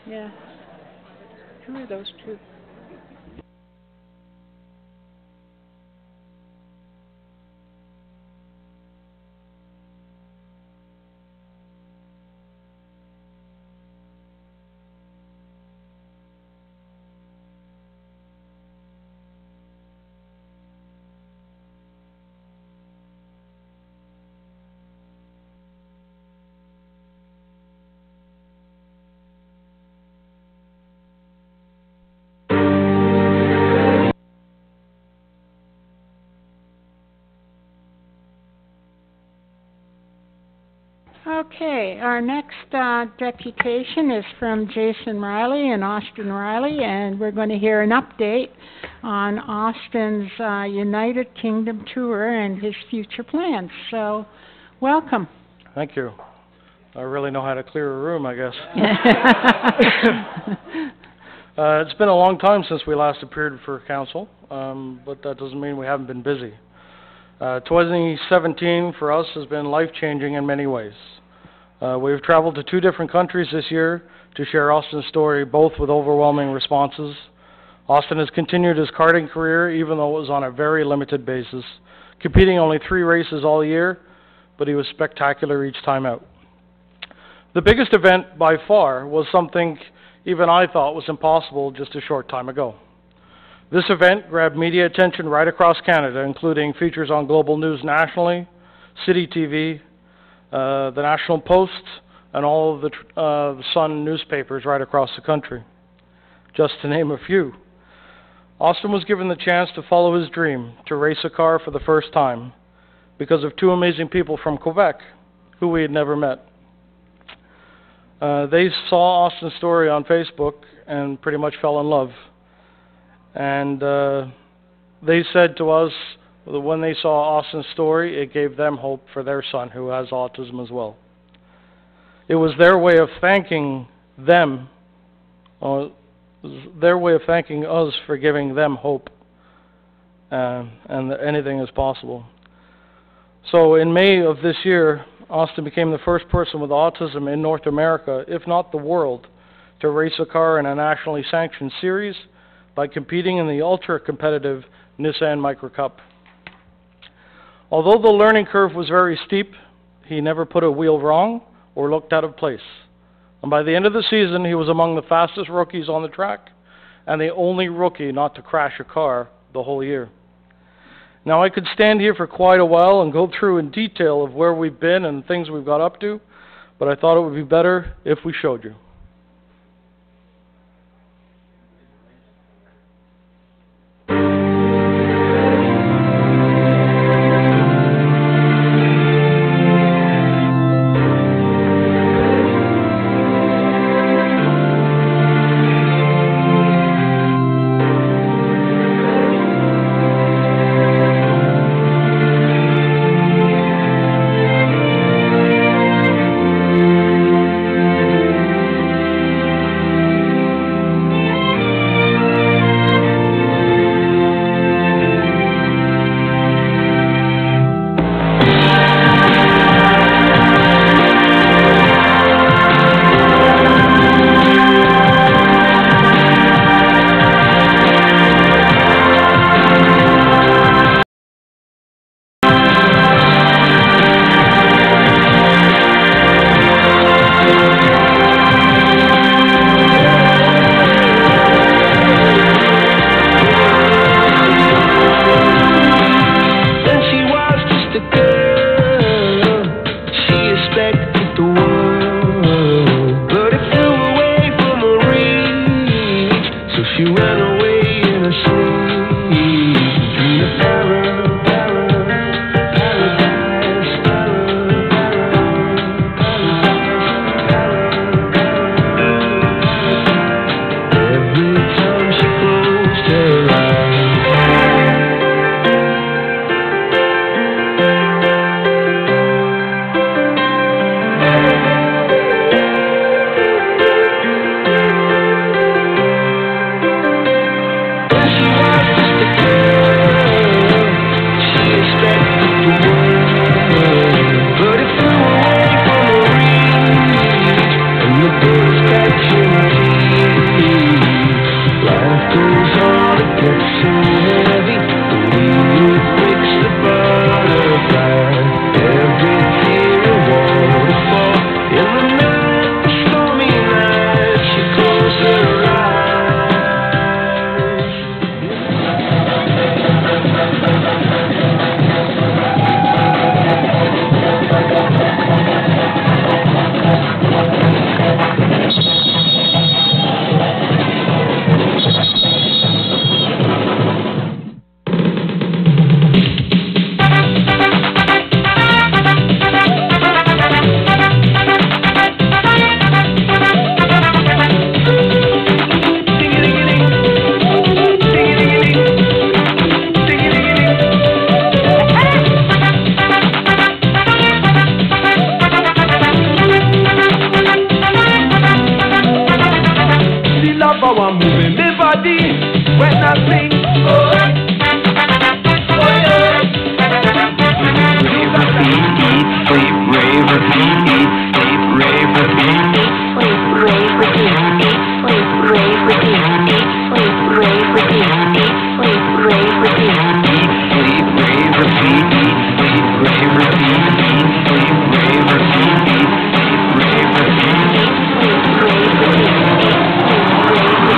Yeah. Who are those two? Okay, our next deputation is from Jason Riley and Austin Riley, and we're going to hear an update on Austin's United Kingdom tour and his future plans. So, welcome. Thank you. I really know how to clear a room, I guess. It's been a long time since we last appeared for council, but that doesn't mean we haven't been busy. 2017 for us has been life-changing in many ways. We've traveled to 2 different countries this year to share Austin's story, both with overwhelming responses. Austin has continued his karting career, even though it was on a very limited basis, competing only 3 races all year, but he was spectacular each time out. The biggest event by far was something even I thought was impossible just a short time ago. This event grabbed media attention right across Canada, including features on Global News nationally, City TV, the National Post, and all of the Sun newspapers right across the country, just to name a few. Austin was given the chance to follow his dream, to race a car for the first time, because of 2 amazing people from Quebec, who we had never met. They saw Austin's story on Facebook and pretty much fell in love. And they said to us, when they saw Austin's story, it gave them hope for their son, who has autism as well. It was their way of thanking them, their way of thanking us for giving them hope, and that anything is possible. So in May of this year, Austin became the first person with autism in North America, if not the world, to race a car in a nationally sanctioned series by competing in the ultra-competitive Nissan Micra Cup. Although the learning curve was very steep, he never put a wheel wrong or looked out of place. And by the end of the season, he was among the fastest rookies on the track and the only rookie not to crash a car the whole year. Now, I could stand here for quite a while and go through in detail of where we've been and things we've got up to, but I thought it would be better if we showed you. I sing. Oh, sleep, rave, repeat, eat, sleep, rave, repeat. Sleep, rave, repeat, eat, sleep, rave, repeat, eat, sleep, rave, repeat, eat, sleep, rave, repeat, eat, sleep, rave, repeat, eat, sleep, rave, repeat, eat, sleep, rave, repeat, eat, sleep, rave, repeat, eat, sleep, rave, repeat, eat, sleep, rave,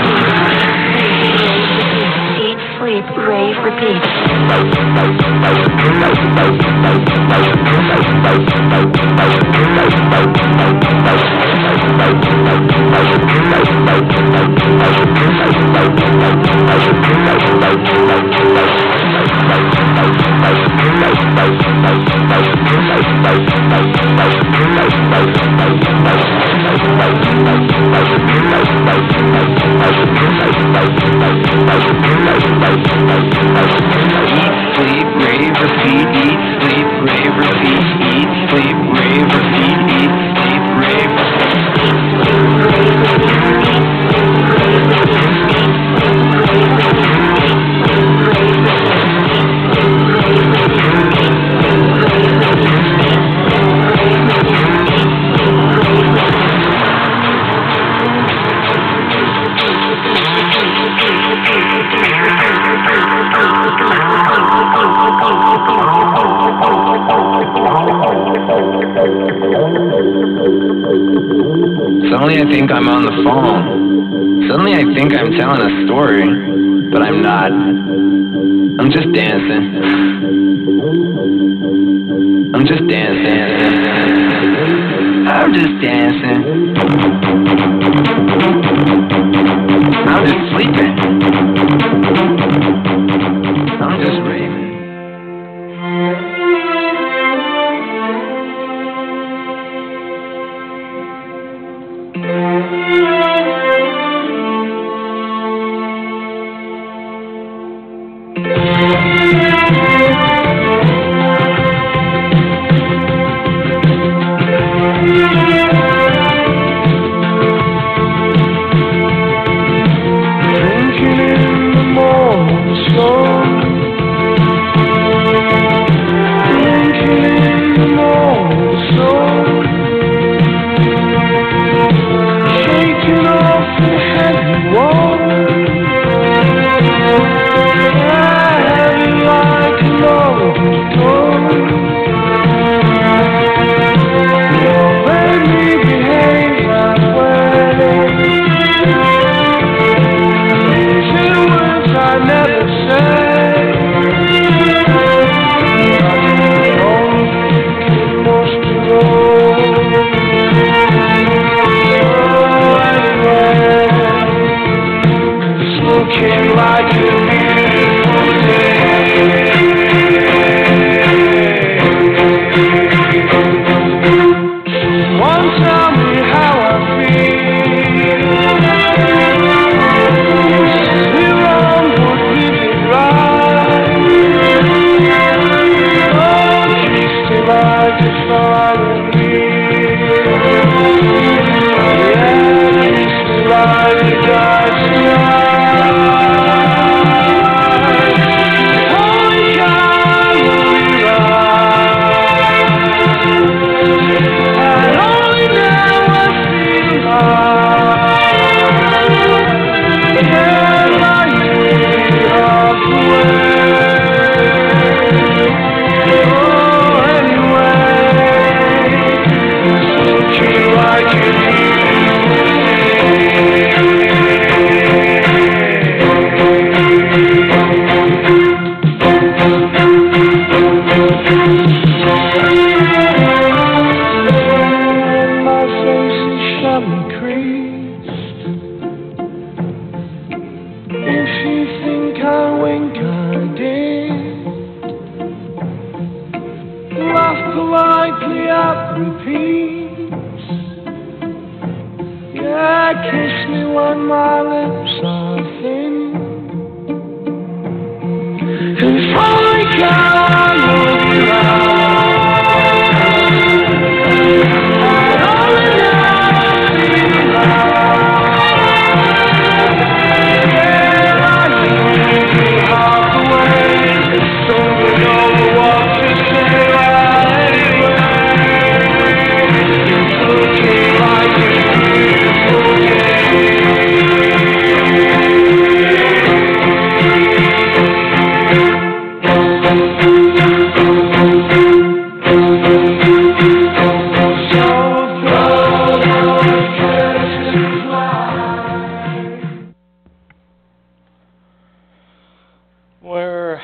repeat. Sleep, rave, repeat, eat, sleep, rave, repeat, eat, sleep, rave, repeat, eat, sleep, rave, Suddenly I think I'm on the phone. Suddenly I think I'm telling a story, but I'm not. I'm just dancing. I'm just dancing. I'm just dancing. I'm just sleeping. I'm just raving. Where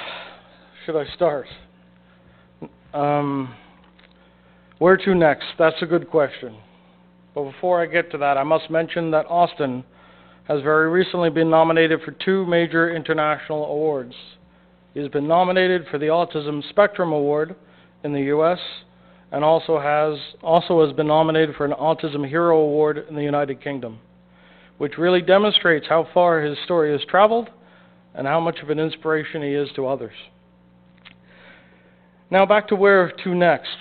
should I start? Where to next? That's a good question. But before I get to that, I must mention that Austin has very recently been nominated for 2 major international awards. He has been nominated for the Autism Spectrum Award in the U.S. and also has been nominated for an Autism Hero Award in the United Kingdom, which really demonstrates how far his story has traveled and how much of an inspiration he is to others. Now back to where to next.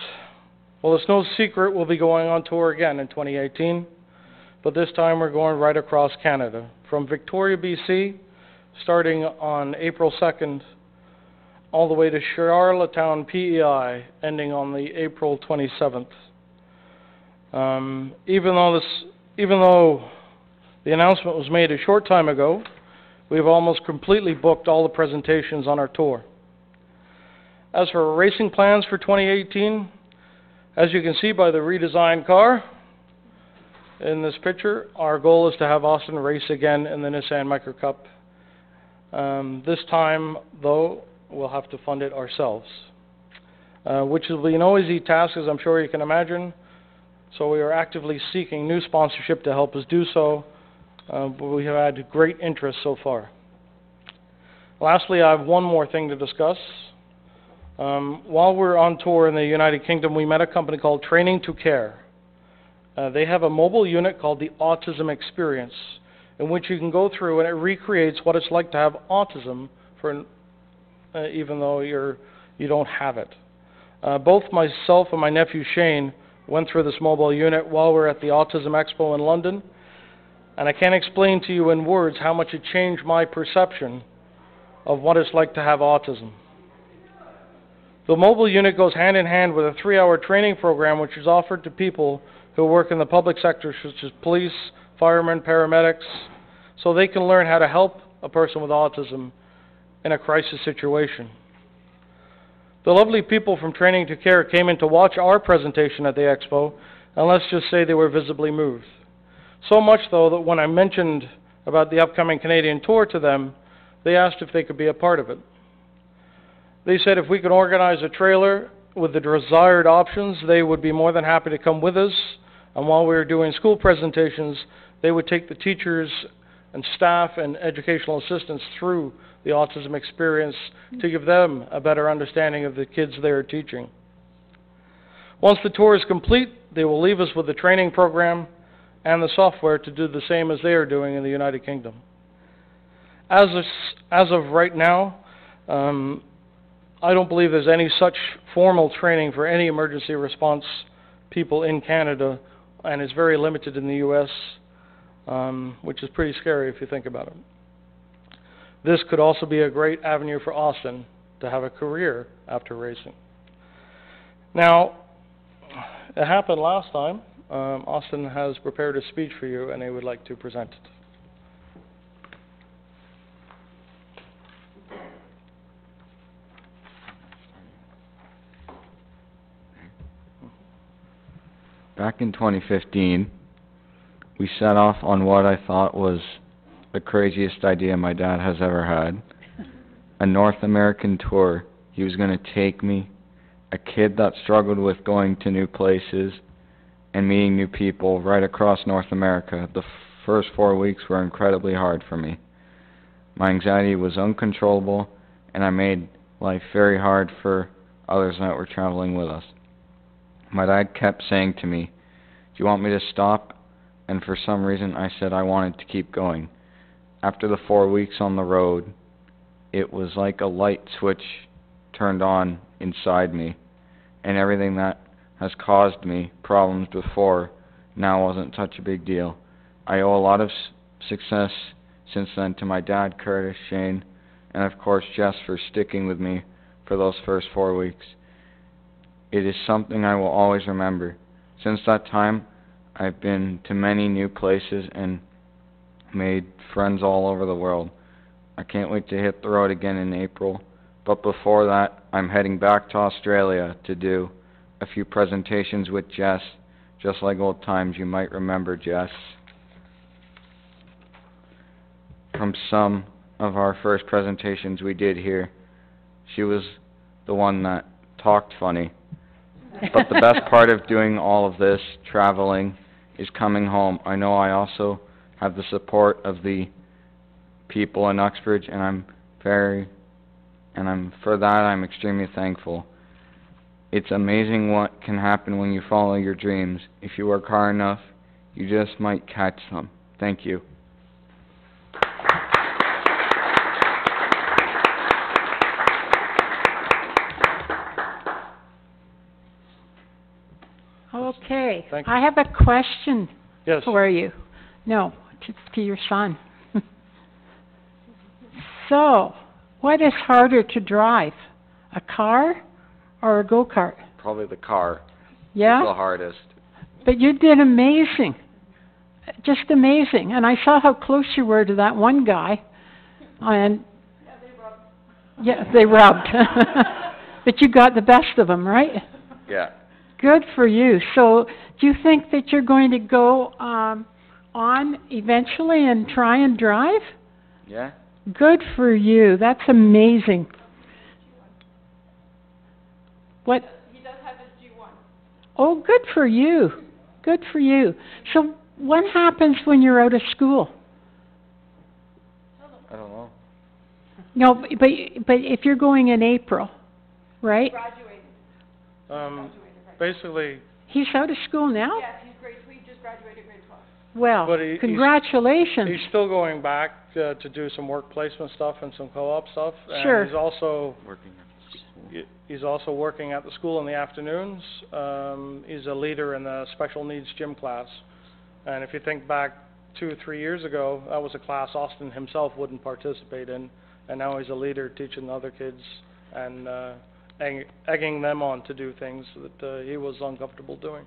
Well, it's no secret we'll be going on tour again in 2018, but this time we're going right across Canada, from Victoria, BC, starting on April 2nd, all the way to Charlottetown, PEI, ending on the April 27th. Even though the announcement was made a short time ago, we've almost completely booked all the presentations on our tour. As for racing plans for 2018, as you can see by the redesigned car in this picture, our goal is to have Austin race again in the Nissan Micro Cup. This time, though, we'll have to fund it ourselves, which will be no easy task, as I'm sure you can imagine. So we are actively seeking new sponsorship to help us do so, but we have had great interest so far. Lastly, I have one more thing to discuss. While we're on tour in the United Kingdom, we met a company called Training to Care. They have a mobile unit called the Autism Experience, in which you can go through and it recreates what it's like to have autism, even though you don't have it. Both myself and my nephew Shane went through this mobile unit while we were at the Autism Expo in London, and I can't explain to you in words how much it changed my perception of what it's like to have autism. The mobile unit goes hand in hand with a 3-hour training program which is offered to people who work in the public sector, such as police, firemen, paramedics, so they can learn how to help a person with autism in a crisis situation. The lovely people from Training to Care came in to watch our presentation at the expo, and let's just say they were visibly moved. So much, though, that when I mentioned about the upcoming Canadian tour to them, they asked if they could be a part of it. They said if we could organize a trailer with the desired options, they would be more than happy to come with us, and while we were doing school presentations, they would take the teachers and staff and educational assistants through the autism experience to give them a better understanding of the kids they are teaching. Once the tour is complete, they will leave us with the training program and the software to do the same as they are doing in the United Kingdom. As of right now, I don't believe there's any such formal training for any emergency response people in Canada, and it's very limited in the U.S., which is pretty scary if you think about it. This could also be a great avenue for Austin to have a career after racing. Now, it happened last time. Austin has prepared a speech for you, and he would like to present it. Back in 2015, we set off on what I thought was the craziest idea my dad has ever had. A North American tour. He was going to take me, a kid that struggled with going to new places and meeting new people, right across North America. The first 4 weeks were incredibly hard for me. My anxiety was uncontrollable, and I made life very hard for others that were traveling with us. My dad kept saying to me, "Do you want me to stop?" And for some reason I said I wanted to keep going. After the 4 weeks on the road, it was like a light switch turned on inside me, and everything that has caused me problems before now wasn't such a big deal. I owe a lot of success since then to my dad, Curtis, Shane, and of course Jess for sticking with me for those first 4 weeks. It is something I will always remember. Since that time, I've been to many new places and made friends all over the world. I can't wait to hit the road again in April, but before that, I'm heading back to Australia to do a few presentations with Jess, just like old times. You might remember Jess from some of our first presentations we did here. She was the one that talked funny. But the best part of doing all of this, traveling, is coming home. I know I also have the support of the people in Uxbridge, and for that I'm extremely thankful. It's amazing what can happen when you follow your dreams. If you work hard enough, you just might catch some. Thank you. Okay. Thank I have a question Yes. for you. No, to your son. So, what is harder to drive, a car or a go-kart? Probably the car. Yeah? It's the hardest. But you did amazing. Just amazing. And I saw how close you were to that one guy. And yeah, they rubbed. But you got the best of them, right? Yeah. Good for you. So, do you think that you're going to go on eventually and try and drive? Yeah? Good for you. That's amazing. What? He does have his G1. Oh, good for you. Good for you. So, what happens when you're out of school? I don't know. No, but if you're going in April, right? Basically, He's out of school now? Yes, he's he just graduated grade 12. Well, But he's congratulations. still going back to do some work placement stuff and some co-op stuff. And Sure. he's also Working at the school. He's also working at the school in the afternoons. He's a leader in the special needs gym class. And if you think back 2 or 3 years ago, that was a class Austin himself wouldn't participate in. And now he's a leader teaching the other kids and egging them on to do things that he was uncomfortable doing.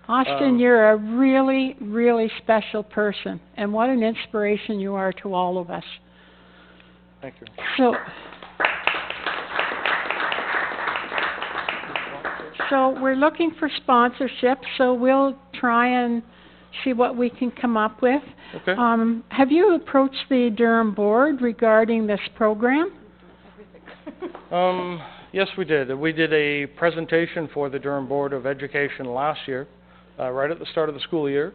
Austin, you're a really, really special person. And what an inspiration you are to all of us. Thank you. So we're looking for sponsorship, so we'll try and see what we can come up with. Okay. Have you approached the Durham board regarding this program? Yes, we did. We did a presentation for the Durham Board of Education last year, right at the start of the school year.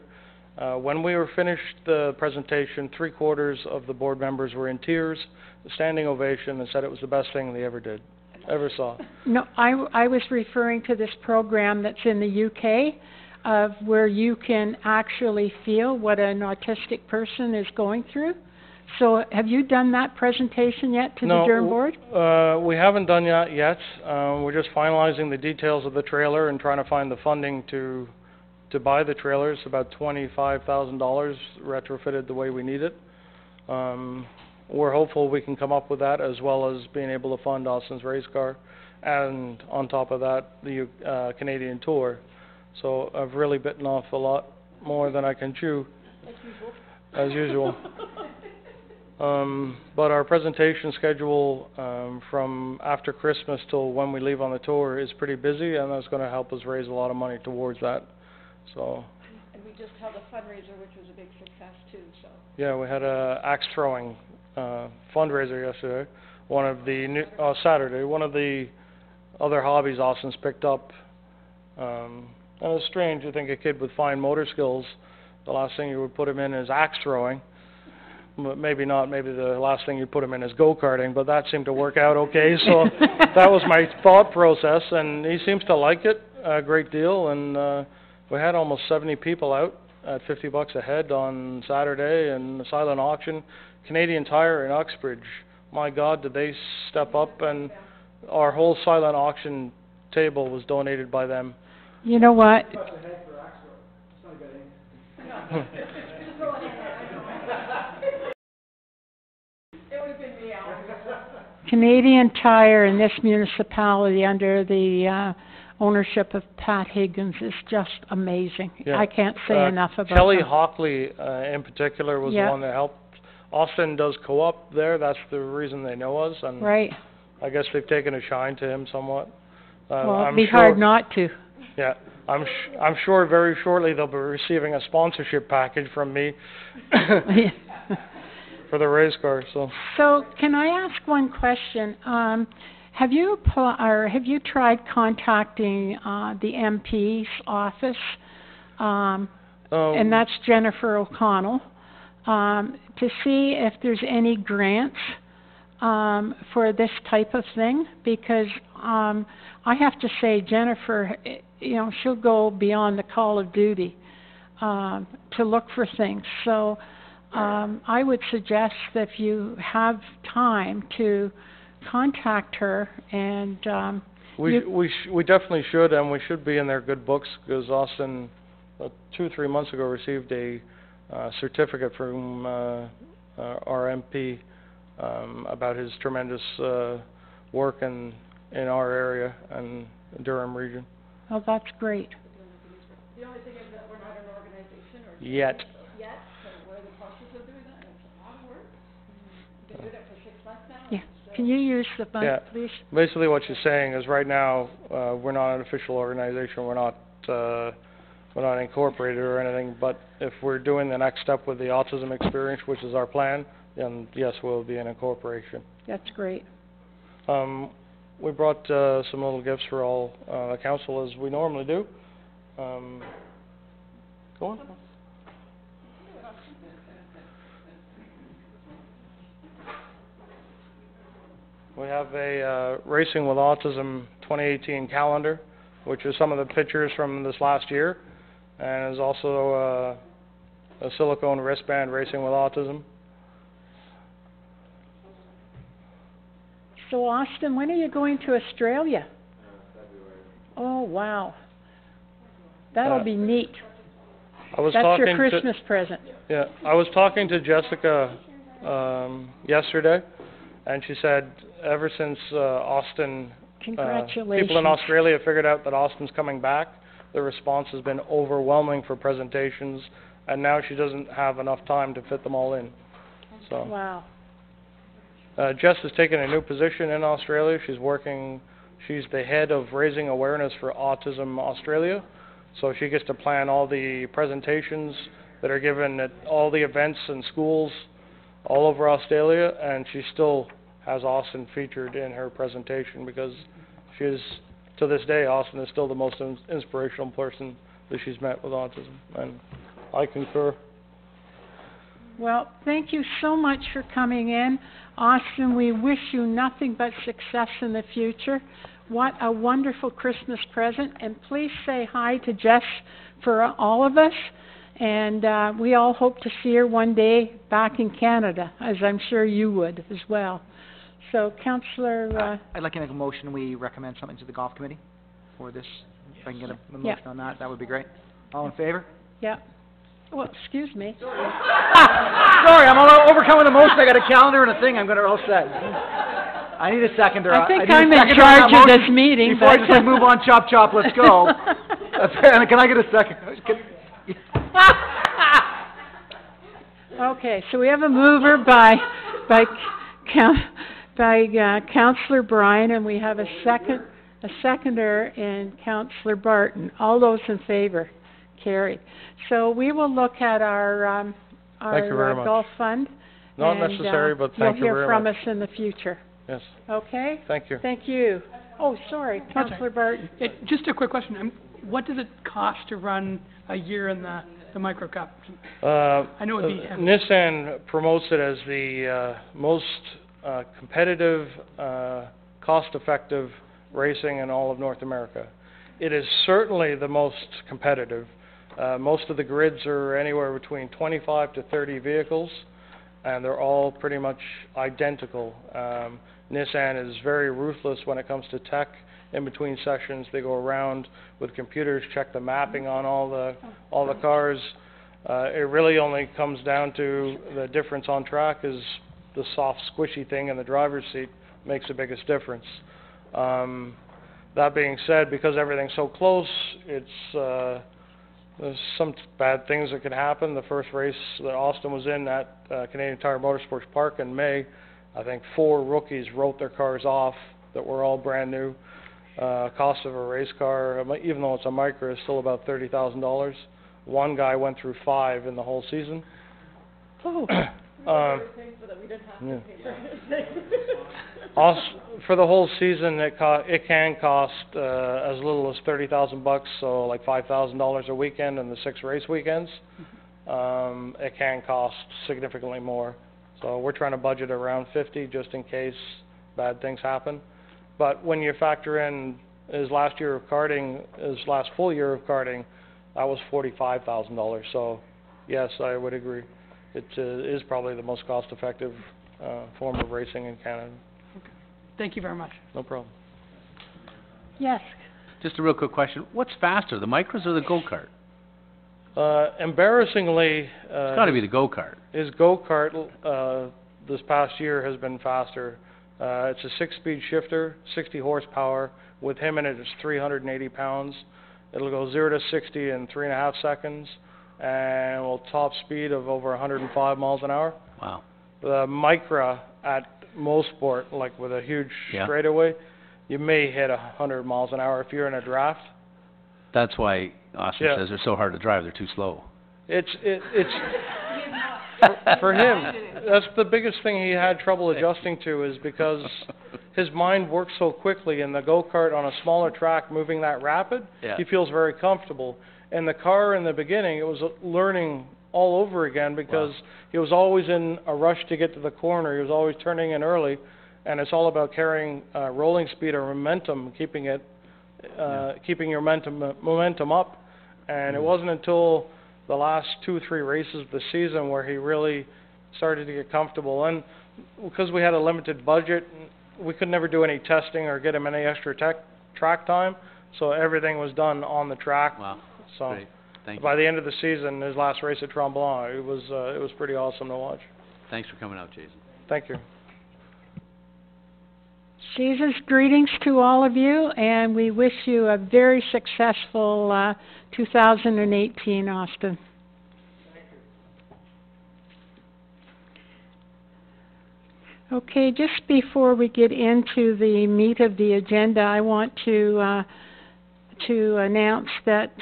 When we were finished the presentation, 3/4 of the board members were in tears, a standing ovation, and said it was the best thing they ever saw. No, I was referring to this program that's in the UK, of where you can actually feel what an autistic person is going through. So have you done that presentation yet to the Durham board? We haven't done that yet. We're just finalizing the details of the trailer and trying to find the funding to buy the trailer. It's about $25,000 retrofitted the way we need it. We're hopeful we can come up with that, as well as being able to fund Austin's race car, and on top of that, the Canadian tour. So I've really bitten off a lot more than I can chew. As usual. But our presentation schedule from after Christmas till when we leave on the tour is pretty busy, and that's going to help us raise a lot of money towards that. So. And we just held a fundraiser, which was a big success too, so. Yeah, we had a axe throwing fundraiser yesterday. Saturday. One of the other hobbies Austin's picked up. And it's strange, you think a kid with fine motor skills, the last thing you would put him in is axe throwing. But maybe not, maybe the last thing you put him in is go-karting, but that seemed to work out okay, so that was my thought process, and he seems to like it a great deal, and we had almost 70 people out at $50 a head on Saturday, and the silent auction. Canadian Tire in Uxbridge, my God, did they step up, and our whole silent auction table was donated by them. You know what? Canadian Tire in this municipality under the ownership of Pat Higgins is just amazing. Yeah. I can't say enough about Kelly them. Hockley in particular was the one that helped. Austin does co-op there, that's the reason they know us, and right. I guess they've taken a shine to him somewhat. Well, it'd be hard not to. Yeah, I'm sure very shortly they'll be receiving a sponsorship package from me. for the race car, so. So, can I ask one question? Have you tried contacting, the MP's office? And that's Jennifer O'Connell, to see if there's any grants, for this type of thing? Because, I have to say, Jennifer, you know, she'll go beyond the call of duty, to look for things. So, I would suggest that if you have time to contact her and, We definitely should, and we should be in their good books, because Austin, 2 or 3 months ago, received a, certificate from, our MP, about his tremendous, work in our area and Durham region. oh, that's great. The only thing is that we're not an organization or. Yet. Yet, so we're in the process of doing that, and it's a lot of work. We've been doing it for 6 months now. Yeah. Can you use the mic, Yeah. please? Basically what she's saying is right now, we're not an official organization, we're not incorporated or anything, but if we're doing the next step with the autism experience, which is our plan, then yes, we'll be an incorporation. That's great. We brought, some little gifts for all, the council as we normally do. Go on. We have a, Racing with Autism 2018 calendar, which is some of the pictures from this last year, and is also, a silicone wristband, Racing with Autism. So, Austin, when are you going to Australia? February. Oh, wow. That'll be neat. I was That's talking your Christmas present. Yeah, I was talking to Jessica, yesterday, and she said ever since, Austin, Congratulations. people in Australia figured out that Austin's coming back, the response has been overwhelming for presentations, and now she doesn't have enough time to fit them all in. So, Wow. Jess has taken a new position in Australia. She's the head of Raising Awareness for Autism Australia. So she gets to plan all the presentations that are given at all the events and schools all over Australia, and she still has Austin featured in her presentation because she is, to this day, Austin is still the most inspirational person that she's met with autism, and I concur. Well, thank you so much for coming in. Austin, we wish you nothing but success in the future. What a wonderful Christmas present. And please say hi to Jess for all of us. And we all hope to see her one day back in Canada, as I'm sure you would as well. So, Councillor... I'd like to make a motion, we recommend something to the golf committee for this. If I can get a motion Yeah. on that, that would be great. All in favor? Yeah. Well, excuse me. Sorry, I'm all overcoming emotion. I got a calendar and a thing. I'm gonna all set. I need a seconder. I think need a I'm in seconder on charge that of this motion meeting. Before I but- just like move on, chop chop, let's go. Can I get a second? Okay, so we have a mover by Councillor Bryan, and we have a seconder in Councillor Barton. All those in favor? Carried. So we will look at our Thank you very much. golf fund. Not and, necessary, but thank you you'll hear very from much. us in the future. Yes, Okay? thank you. Thank you. Oh, sorry, Councillor Barton. Just a quick question. What does it cost to run a year in the Micro Cup? I know it'd be heavy. Nissan promotes it as the most competitive, cost-effective racing in all of North America. It is certainly the most competitive. Most of the grids are anywhere between 25 to 30 vehicles, and they're all pretty much identical. Nissan is very ruthless when it comes to tech. In between sessions, they go around with computers, check the mapping on all the cars. It really only comes down to the difference on track is the soft, squishy thing in the driver's seat makes the biggest difference. That being said, because everything's so close, there's some bad things that could happen. The first race that Austin was in at Canadian Tire Motorsports Park in May, I think 4 rookies wrote their cars off that were all brand new. Cost of a race car, even though it's a micro, is still about $30,000. One guy went through 5 in the whole season. Oh. So that we didn't have yeah. to pay for anything. Also, for the whole season, it can cost, as little as $30,000, so like $5,000 a weekend and the 6 race weekends. It can cost significantly more. So we're trying to budget around 50 just in case bad things happen. But when you factor in his last full year of karting, that was $45,000. So yes, I would agree. It is probably the most cost-effective form of racing in Canada. Thank you very much. No problem. Yes. Just a real quick question. What's faster, the micros or the go-kart? Embarrassingly, It's gotta be the go-kart. his go-kart this past year has been faster. It's a 6-speed shifter, 60 horsepower. With him in it, it's 380 pounds. It'll go 0 to 60 in 3.5 seconds, and will top speed of over 105 miles an hour. Wow. The Micra at Mosport, like with a huge straightaway, you may hit 100 miles an hour if you're in a draft. That's why Austin Yeah. says they're so hard to drive, they're too slow. It's for him. That's the biggest thing he had trouble adjusting to, is because his mind works so quickly. In the go-kart on a smaller track, moving that rapid, he feels very comfortable. In the car in the beginning, it was learning all over again because he was always in a rush to get to the corner. He was always turning in early, and it's all about carrying rolling speed or momentum, keeping your momentum up. And it wasn't until the last 2 or 3 races of the season where he really started to get comfortable. And because we had a limited budget, we could never do any testing or get him any extra track time, so everything was done on the track. Wow. So Great. Thank you. by the end of the season, his last race at Tremblant, it was pretty awesome to watch. Thanks for coming out, Jason. Thank you. Season's greetings to all of you, and we wish you a very successful 2018, Austin. Okay, just before we get into the meat of the agenda, I want to announce that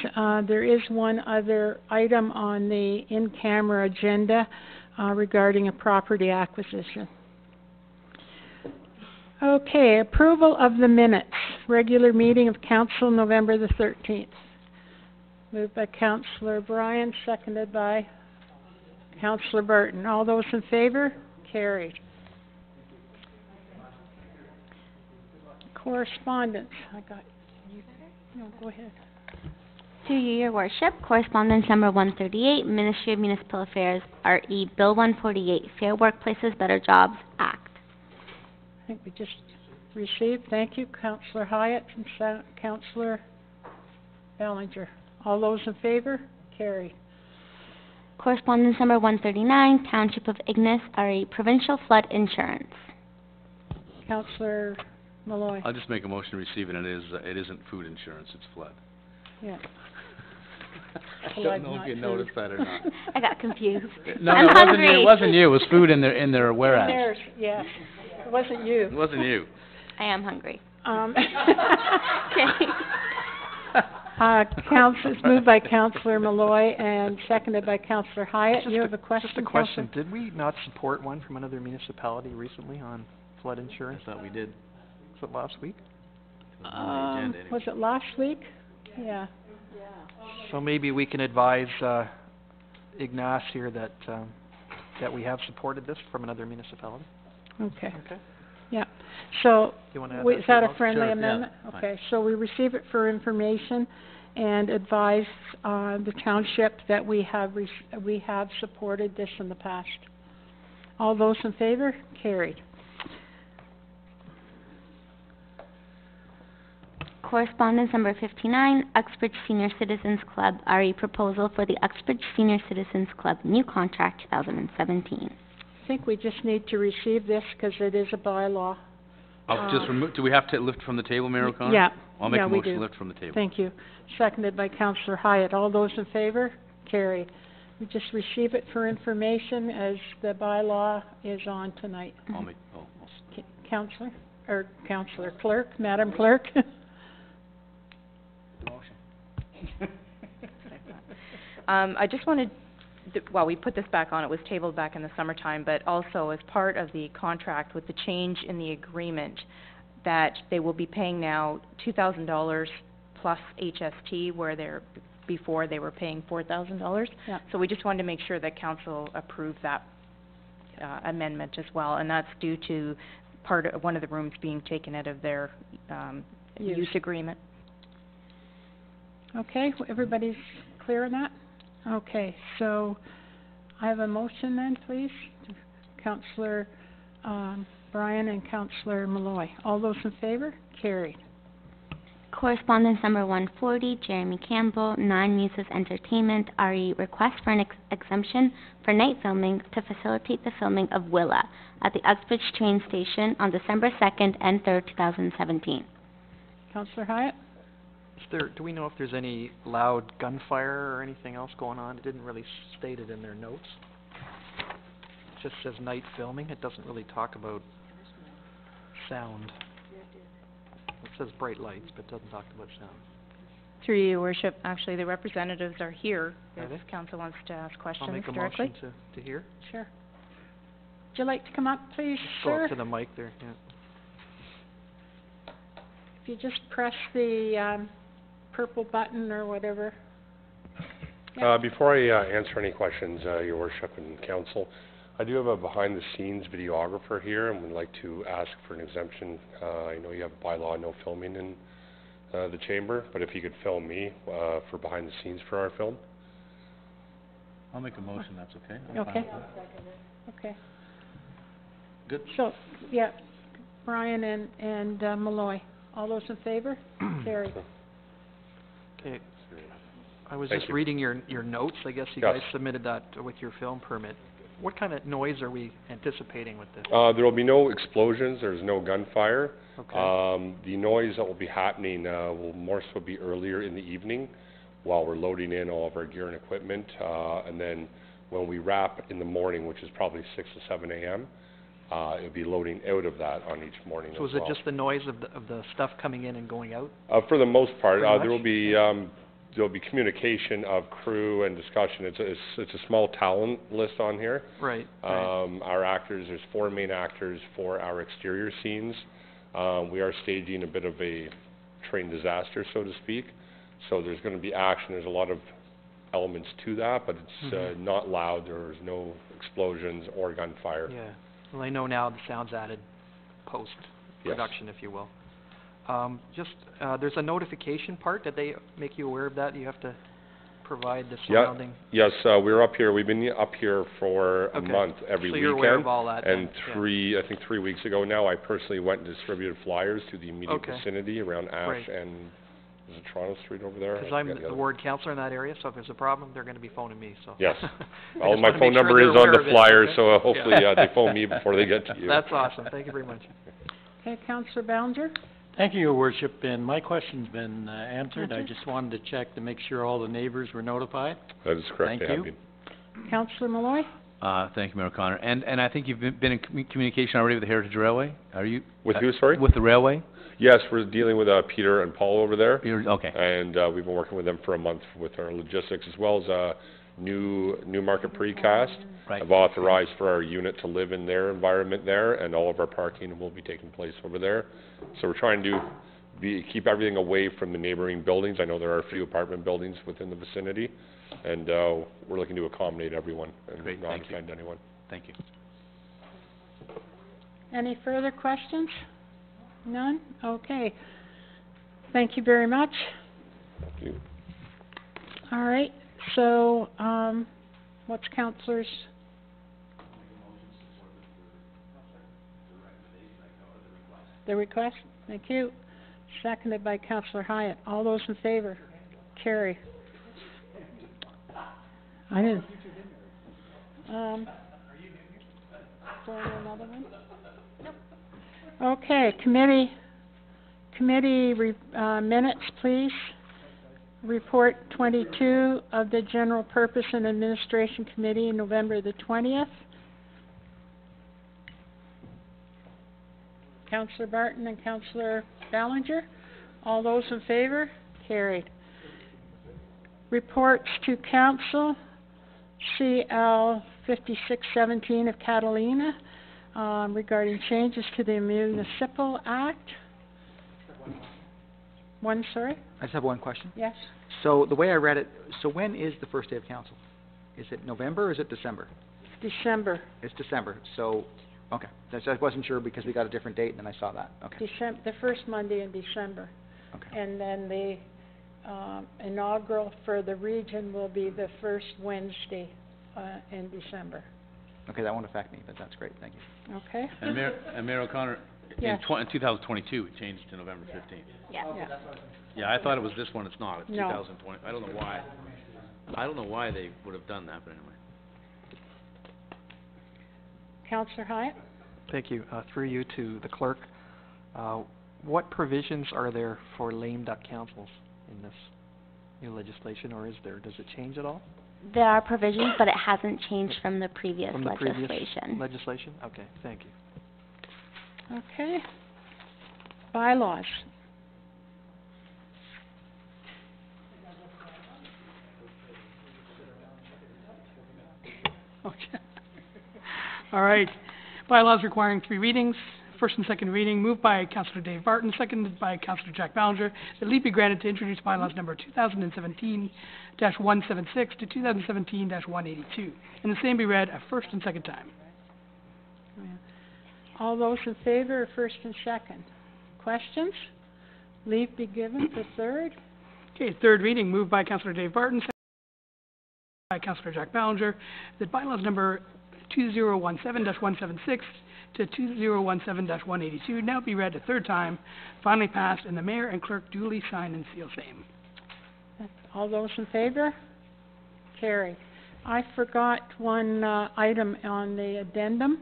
there is one other item on the in-camera agenda regarding a property acquisition. Okay, approval of the minutes. Regular meeting of council, November the 13th. Moved by Councillor Bryan, seconded by Councillor Burton. All those in favor? Carried. Correspondence. I got you. No, go ahead. To you, your worship, correspondence number 138, Ministry of Municipal Affairs, RE Bill 148, Fair Workplaces, Better Jobs Act. I think we just received. Thank you, Councillor Hyatt and Councillor Bellinger. All those in favor? Carried. Correspondence number 139, Township of Ignis, RE Provincial Flood Insurance. Councillor Malloy. I'll just make a motion to receive it, and it isn't food insurance, it's flood. Yeah. I don't know if you noticed that or not. I got confused. No, I'm hungry. it wasn't you, it was food in their whereas. There's, yeah. It wasn't you. It wasn't you. I am hungry. It's moved by Councillor Malloy and seconded by Councillor Hyatt. You have a question, Just a question. Did we not support one from another municipality recently on flood insurance? I thought we did. Was it last week? Was it last week? Yeah. So maybe we can advise Ignace here that that we have supported this from another municipality. Okay. Yeah. So, You wanna add is that a that? friendly Sure, yeah. amendment? Fine. Okay, so we receive it for information and advise the township that we have supported this in the past. All those in favor? Carried. Correspondence number 59, Uxbridge Senior Citizens Club, RE Proposal for the Uxbridge Senior Citizens Club New Contract 2017. I think we just need to receive this because it is a bylaw. Do we have to lift from the table, Mayor O'Connor? Yeah. I'll make Yeah, a we motion to do. lift from the table. Thank you. Seconded by Councillor Hyatt. All those in favor? Carried. We just receive it for information as the bylaw is on tonight. Councillor Clerk, Madam Clerk. I just wanted well, we put this back on, it was tabled back in the summertime, but also as part of the contract with the change in the agreement, that they will be paying now $2,000 plus HST, where before they were paying $4,000. Yeah. So we just wanted to make sure that council approved that amendment as well, and that's due to one of the rooms being taken out of their use agreement. Okay, everybody's clear on that? Okay, so I have a motion then, please. Councillor Bryan and Councillor Malloy. All those in favor? Carried. Correspondence number 140, Jeremy Campbell, 9 Muses Entertainment, RE request for an exemption for night filming to facilitate the filming of Willa at the Uxbridge train station on December 2nd and 3rd, 2017. Councillor Hyatt? Do we know if there's any loud gunfire or anything else going on? It didn't really state it in their notes. It just says night filming. It doesn't really talk about sound. It says bright lights, but doesn't talk about sound. Through your worship, actually, the representatives are here, Are if they? council wants to ask questions I'll make a directly. motion to hear. Sure. Would you like to come up, please, Go sir? up to the mic there, yeah. If you just press the purple button or whatever. Before I answer any questions, Your Worship and Council, I do have a behind-the-scenes videographer here and would like to ask for an exemption. I know you have a bylaw, no filming in the chamber, but if you could film me for behind-the-scenes for our film. I'll make a motion, that's okay? I'm fine Okay. with that. Okay. Good. So, yeah, Bryan and Malloy. All those in favor? Carried. Okay. I was Thank just you. reading your notes. I guess you Yes. guys submitted that with your film permit. What kind of noise are we anticipating with this? There will be no explosions, there's no gunfire. Okay. The noise that will be happening will more so be earlier in the evening while we're loading in all of our gear and equipment. And then when we wrap in the morning, which is probably 6 to 7 a.m., it'll be loading out of that on each morning So as is it well. just the noise of the stuff coming in and going out? For the most part, Pretty there will much? be communication of crew and discussion. It's a small talent list on here. Right. Our actors, there's 4 main actors for our exterior scenes. We are staging a bit of a train disaster, so to speak. So there's going to be action. There's a lot of elements to that, but it's not loud. There's no explosions or gunfire. Yeah. Well, I know now the sound's added post-production, if you will. There's a notification part. Did they make you aware of that? You have to provide the surrounding... Yes, we're up here. We've been up here for a month every so weekend. you're aware of all that and then? I think 3 weeks ago now, I personally went and distributed flyers to the immediate Okay. vicinity around Ash Right. and, is it Toronto Street over there? Because I I'm forget the other- ward councillor in that area, so if there's a problem, they're going to be phoning me, so... Yes. I Well, just my wanna phone make sure number they're is on aware the of it, flyer, okay? so hopefully Yeah. they phone me before they get to you. That's awesome. Thank you very much. Okay, Councillor Ballinger? Thank you, Your Worship, and my question's been answered. I Okay. just wanted to check to make sure all the neighbors were notified. That is correct. Thank they have you. been. Councillor Malloy? Thank you, Mayor O'Connor. And I think you've been in communication already with the Heritage Railway? Are you? With who, sorry? With the railway? Yes, we're dealing with Peter and Paul over there. Okay. And we've been working with them for a month with our logistics, as well as Newmarket Precast. Right. Have authorized for our unit to live in their environment there, and all of our parking will be taking place over there. So we're trying to keep everything away from the neighboring buildings. I know there are a few apartment buildings within the vicinity, and we're looking to accommodate everyone and Great, not thank you. offend anyone. Thank you. Any further questions? None? Okay. Thank you very much. Thank you. All right, so, what's councillors? The request? Thank you. Seconded by Councillor Hyatt. All those in favor? Carry. I didn't. Is there another one? Okay, committee minutes, please. Report 22 of the General Purpose and Administration Committee, November the 20th. Councillor Barton and Councillor Ballinger. All those in favor? Carried. Reports to council. CL 5617 of Catalina, regarding changes to the Municipal Act. One, sorry? I just have one question. Yes. So the way I read it, so when is the first day of council? Is it November or is it December? December. It's December, so, okay. I wasn't sure because we got a different date and then I saw that, okay. The first Monday in December. Okay. And then the inaugural for the region will be the first Wednesday in December. Okay, that won't affect me, but that's great, thank you. Okay? And Mayor O'Connor, Yes. in 2022, it changed to November 15th. Yeah. Yeah, I thought it was this one, it's not, it's No. 2020. I don't know why. I don't know why they would have done that, but anyway. Councillor Hyatt? Thank you. Through you to the clerk. What provisions are there for lame duck councils in this new legislation, or is there? Does it change at all? There are provisions, but it hasn't changed from the previous From the previous legislation. legislation? Okay, thank you. Okay. Bylaws. Okay. All right. Bylaws requiring 3 readings. First and second reading, moved by Councillor Dave Barton, seconded by Councillor Jack Ballinger, that leave be granted to introduce bylaws number 2017-176 to 2017-182, and the same be read a first and second time. All those in favor of first and second? Questions? Leave be given for third. Okay, third reading, moved by Councillor Dave Barton, seconded by Councillor Jack Ballinger, that bylaws number 2017-176 to 2017-182 now be read a third time, finally passed, and the mayor and clerk duly sign and seal same. All those in favor? Carried. I forgot one item on the addendum,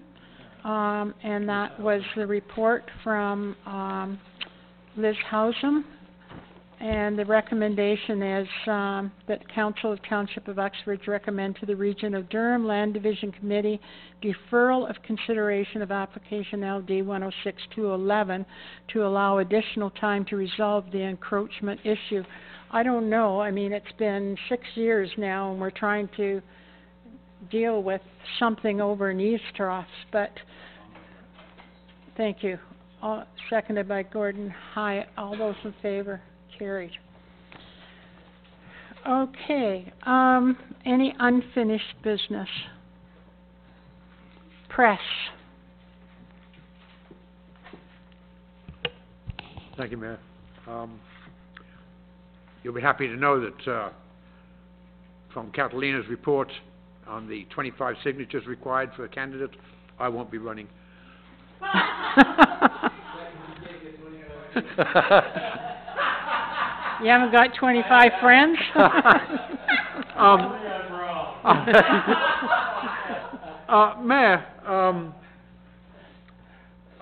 and that was the report from Liz Housam. And the recommendation is that Council of Township of Uxbridge recommend to the Region of Durham Land Division Committee deferral of consideration of application LD 106-211 to allow additional time to resolve the encroachment issue. I don't know. I mean, it's been 6 years now, and we're trying to deal with something over in East Troughs, but thank you. Seconded by Gordon Hyatt. All those in favor? Carried. Okay, any unfinished business? Press. Thank you, Mayor. You'll be happy to know that from Catalina's report on the 25 signatures required for a candidate, I won't be running. You haven't got 25 friends? Mayor,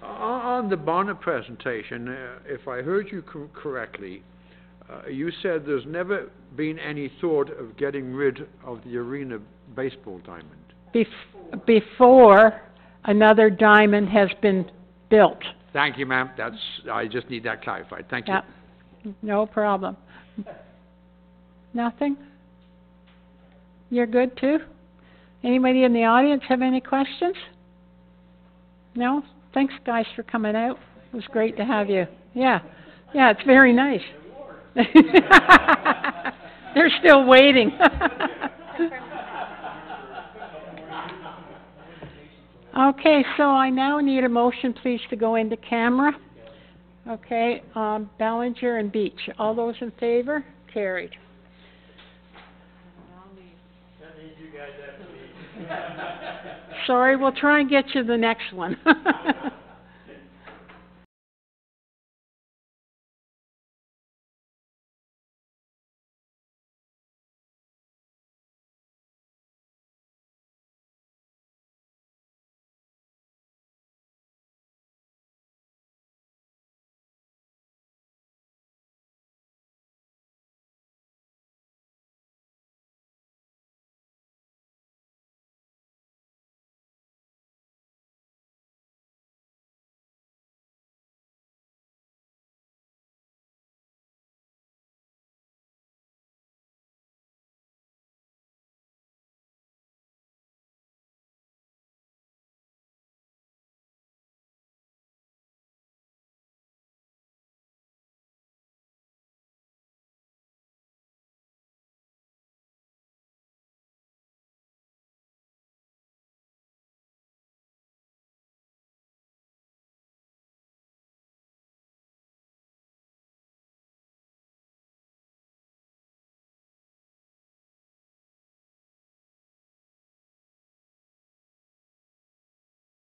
on the Bonner presentation, if I heard you correctly, you said there's never been any thought of getting rid of the arena baseball diamond. Before another diamond has been built. Thank you, ma'am. I just need that clarified. Thank you. Yep. No problem. Nothing? You're good too? Anybody in the audience have any questions? No? Thanks guys for coming out. It was great to have you. Yeah. Yeah, it's very nice. They're still waiting. Okay, so I now need a motion, please, to go into camera. Okay, Ballinger and Beach. All those in favor? Carried. Sorry, we'll try and get you the next one.